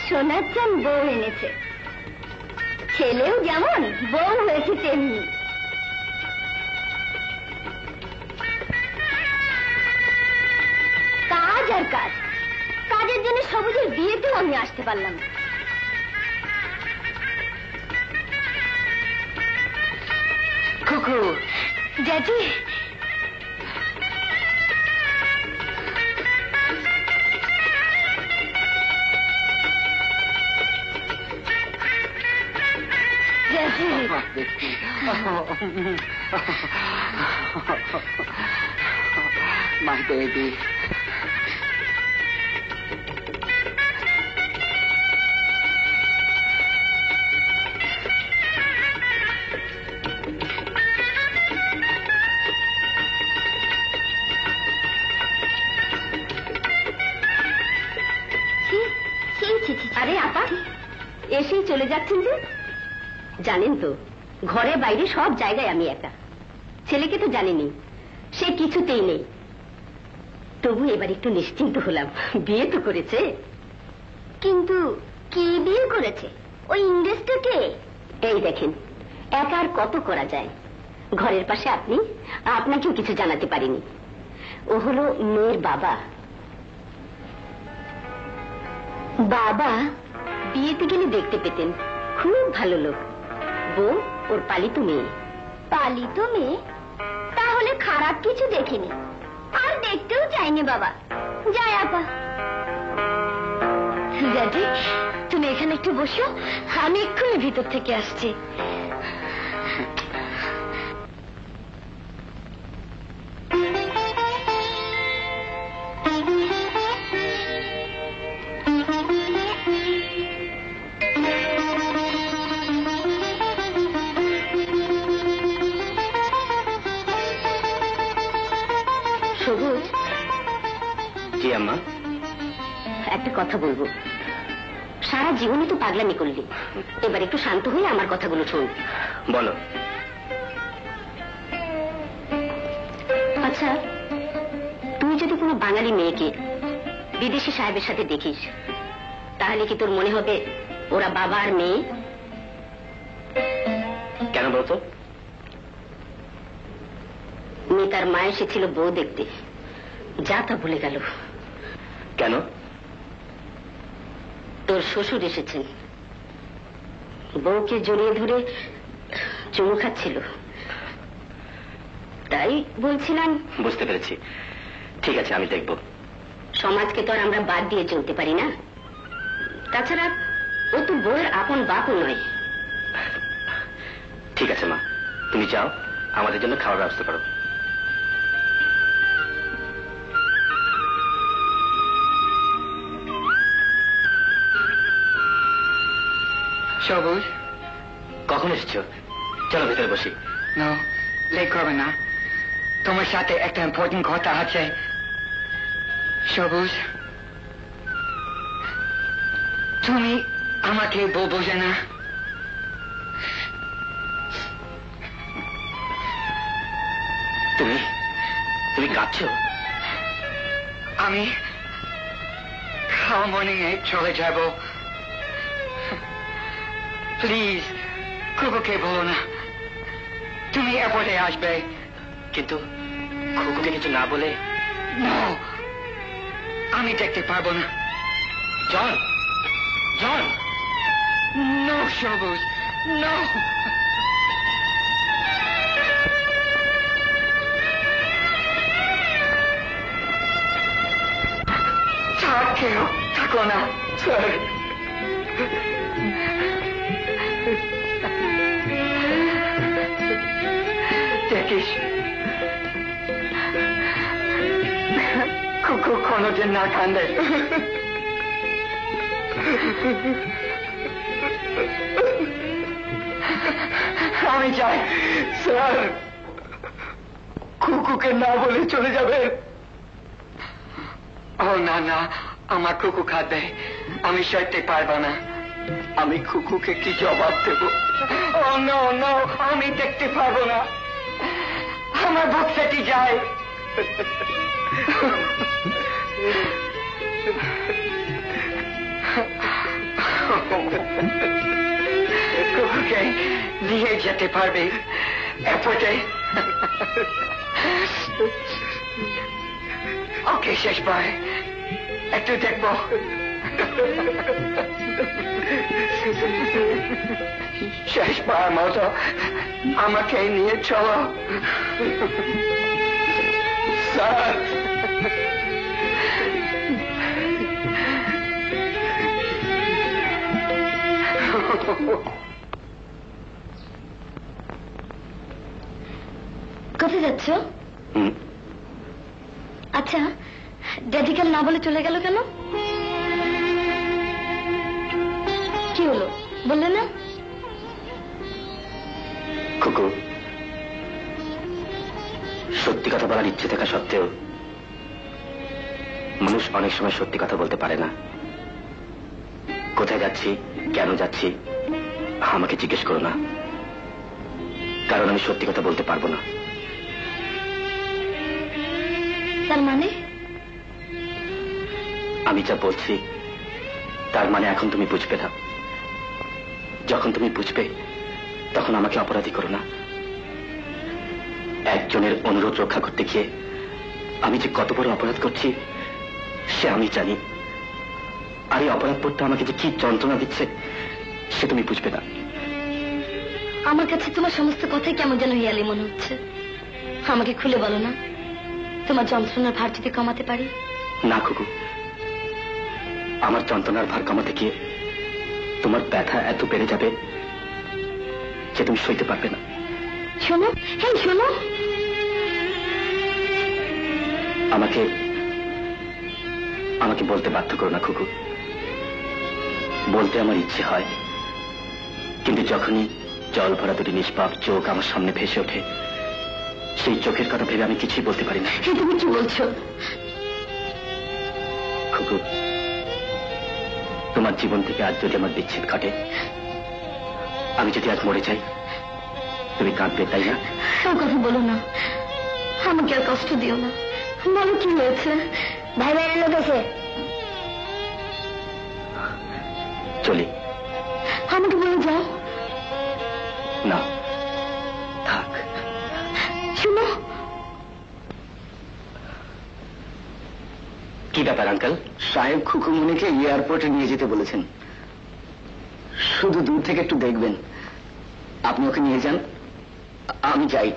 Speaker 2: সোনার চান বউ এনেছে, ছেলেও যেমন বউ হয়েছে তেমনি। কাজ আর কাজ, কাজের জন্য সবুজের বিয়েতেও আমি আসতে পারলাম না।
Speaker 1: কুকু,
Speaker 2: জ্যাঠি,
Speaker 1: my baby.
Speaker 2: আরে আপা, এসেই চলে যাচ্ছেন যে? জানেন তো, ঘরে বাইরে সব জায়গায় আমি একা। ছেলেকে তো জানেনি,
Speaker 5: সে কিছুতেই নেই। তবু এবার একটু নিশ্চিন্ত হলাম, বিয়ে তো করেছে।
Speaker 2: কিন্তু কি বিয়ে করেছে? ওই ইংরেজটাকে?
Speaker 5: এই দেখেন, একা আর কত করা যায়। ঘরের পাশে আপনি, আপনাকেও কিছু জানাতে পারিনি। ও হলো মেয়ের বাবা। বাবা বিয়েতে গেলে দেখতে পেতেন, খুব ভালো লোক। বউ ওর পালিত মেয়ে।
Speaker 2: পালিত মেয়ে? তাহলে খারাপ কিছু দেখিনি, আর দেখতেও চাইনি বাবা। যায় আপা।
Speaker 5: দাদি, তুমি এখানে একটু বসো, আমি এক্ষুনি ভিতর থেকে আসছি। সবুজ।
Speaker 3: জি আম্মা।
Speaker 5: একটা কথা বলবো। সারা জীবনে তো পাগলামি করলি, এবার একটু শান্ত হয়ে আমার কথাগুলো শোন।
Speaker 3: বলো।
Speaker 5: আচ্ছা, তুই যদি কোনো বাঙালি মেয়েকে বিদেশি সাহেবের সাথে দেখিস, তাহলে কি তোর মনে হবে ওরা বাবা আর মেয়ে?
Speaker 3: কেন বলতো?
Speaker 5: মেয়ে তার মা এসেছিল বউ দেখতে, যা তা ভুলে গেল।
Speaker 3: কেন?
Speaker 5: তোর শ্বশুর এসেছেন, বউকে জড়িয়ে ধরে চুমু খাচ্ছিল, তাই বলছিলাম।
Speaker 3: বুঝতে পেরেছি, ঠিক আছে, আমি দেখব।
Speaker 5: সমাজকে তো আর আমরা বাদ দিয়ে চলতে পারি না। তাছাড়া ও তো বউয়ের আপন বাপও নয়।
Speaker 3: ঠিক আছে মা, তুমি যাও, আমাদের জন্য খাওয়ার ব্যবস্থা করো।
Speaker 1: সবুজ,
Speaker 3: কখন এসেছো? চলো ভেতরে বসি।
Speaker 1: নো, লেট করবে না, তোমার সাথে একটা ইম্পর্টেন্ট কথা আছে। সবুজ, তুমি আমাকে বউ বোঝে না।
Speaker 3: তুমি তুমি কাঁদছো?
Speaker 1: আমি কাল মর্নিং এ চলে যাব। প্লিজ কুকুকে বলো না তুমি এয়ারপোর্টে আসবে।
Speaker 3: কিন্তু খুকুকে কিছু না বলে?
Speaker 1: নো, আমি দেখতে পারবো না।
Speaker 3: জন, জন,
Speaker 1: নো সবুজ, নো। কেউ থাকো না স্যার। দেখিস কুকু কোনোদিন না কান্দে। আমি চাই স্যার কুকুকে না বলে চলে যাবে। ও না না, আমার কুকু খাবে, আমি সইতে পারবো না। আমি কুকুকে কি জবাব দেব? ও নো নো, আমি দেখতে পারবো না, আমার বুক ফেটে যায়। কুকুকে নিয়ে যেতে পারবে এয়ারপোর্টে? ওকে, শেষবার একটু দেখবো। শেষবার মতো আমাকে নিয়ে চলো স্যার।
Speaker 5: কোথায় যাচ্ছ? আচ্ছা, ড্যাডি কাল না বলে চলে গেল কেন? কি হলো বললে না?
Speaker 3: খুকু, সত্যি কথা বলার ইচ্ছে থাকা সত্ত্বেও মানুষ অনেক সময় সত্যি কথা বলতে পারে না। কোথায় যাচ্ছি, কেন যাচ্ছি আমাকে জিজ্ঞেস করো না, কারণ আমি সত্যি কথা বলতে পারবো না।
Speaker 2: তার মানে?
Speaker 3: আমি যা বলছি তার মানে এখন তুমি বুঝবে না। যখন তুমি বুঝবে তখন আমাকে অপরাধী করো না। একজনের অনুরোধ রক্ষা করতে গিয়ে আমি যে কত বড় অপরাধ করছি সে আমি জানি। আর এই অপরাধ করতে আমাকে যে কি যন্ত্রণা দিচ্ছে সে তুমি বুঝবে না।
Speaker 2: আমার কাছে তোমার সমস্ত কথাই কেমন যেন হিয়ালি মনে হচ্ছে। আমাকে খুলে বলো না, তোমার যন্ত্রণার ভার যদি কমাতে পারি।
Speaker 3: না খুকু, আমার যন্ত্রণার ভার কমাতে গিয়ে তোমার ব্যথা এত বেড়ে যাবে যে তুমি সইতে পারবে না।
Speaker 2: শোনো, হ্যাঁ শোনো,
Speaker 3: আমাকে আমাকে বলতে বাধ্য করো না খুকু। বলতে আমার ইচ্ছে হয়, কিন্তু যখনই জল ভরা দুটি নিষ্পাপ চোখ আমার সামনে ভেসে ওঠে সেই চোখের কথা ভেবে আমি কিছুই বলতে পারি না।
Speaker 2: তুমি কি বলছো?
Speaker 3: খুকু, তোমার জীবন থেকে আজ যদি আমার বিচ্ছেদ ঘটে, আমি যদি আজ মরে যাই, তুমি কাঁদবে তাই না?
Speaker 2: কথা বলো না, আমাকে আর কষ্ট দিও না। বলো কি হয়েছে? ভাই ভাইয়ের লোক এসে।
Speaker 3: চলি।
Speaker 2: আমাকে বলে যাও।
Speaker 3: না, থাক।
Speaker 2: শুনো।
Speaker 3: কি ব্যাপার আঙ্কেল?
Speaker 1: সাহেব খুকুমনিকে এয়ারপোর্টে নিয়ে যেতে বলেছেন। শুধু দূর থেকে একটু দেখবেন। আপনি ওকে নিয়ে যান, আমি যাই।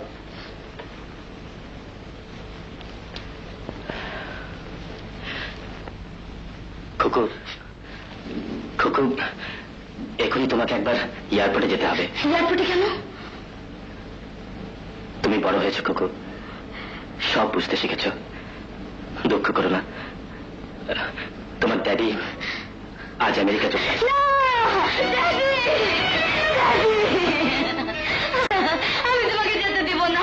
Speaker 3: খুকু, খুকু, এখনই তোমাকে একবার এয়ারপোর্টে যেতে হবে।
Speaker 2: এয়ারপোর্টে কেন?
Speaker 3: তুমি বড় হয়েছো খুকু, সব বুঝতে শিখেছ। দুঃখ করো না, তোমার ড্যাডি আজ আমেরিকা চলে গেছে।
Speaker 2: আমি তোমাকে যেতে দিব না,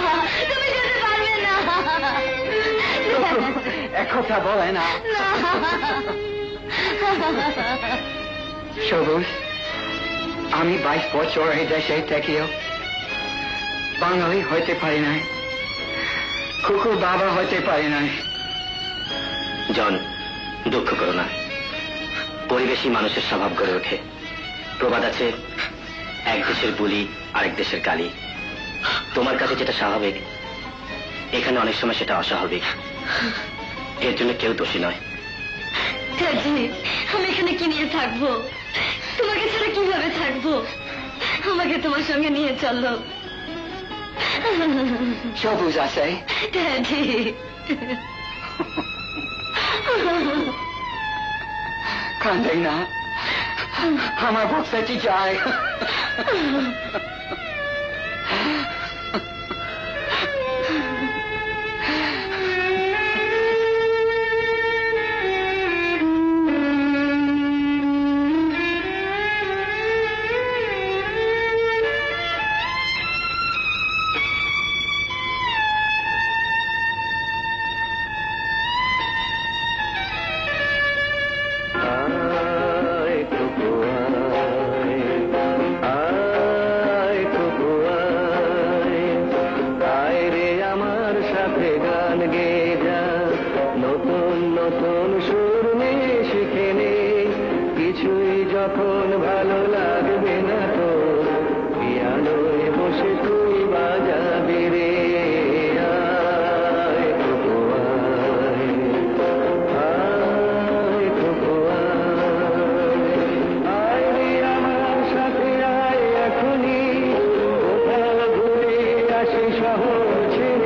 Speaker 2: তুমি যেতে পারবে না।
Speaker 1: একথা বলে না সবুজ। আমি 22 বছর এই দেশে থেকেও বাঙালি হইতে পারি নাই, খুকুর বাবা হইতে পারি নাই।
Speaker 3: জন, দুঃখ করো না, পরিবেশই মানুষের স্বভাব গড়ে ওঠে। প্রবাদ আছে, এক দেশের বুলি আরেক দেশের গালি। তোমার কাছে যেটা স্বাভাবিক এখানে অনেক সময় সেটা অস্বাভাবিক। এর জন্য কেউ দোষী নয়।
Speaker 2: আমি এখানে কি নিয়ে থাকবো? তোমাকে ছাড়া কিভাবে থাকবো? আমাকে তোমার সঙ্গে নিয়ে চলো।
Speaker 1: সবুজ আছে।
Speaker 2: ড্যাডি,
Speaker 1: কান্দাই না, আমার বুক ফেটে যায়।
Speaker 6: শহর ছেড়ে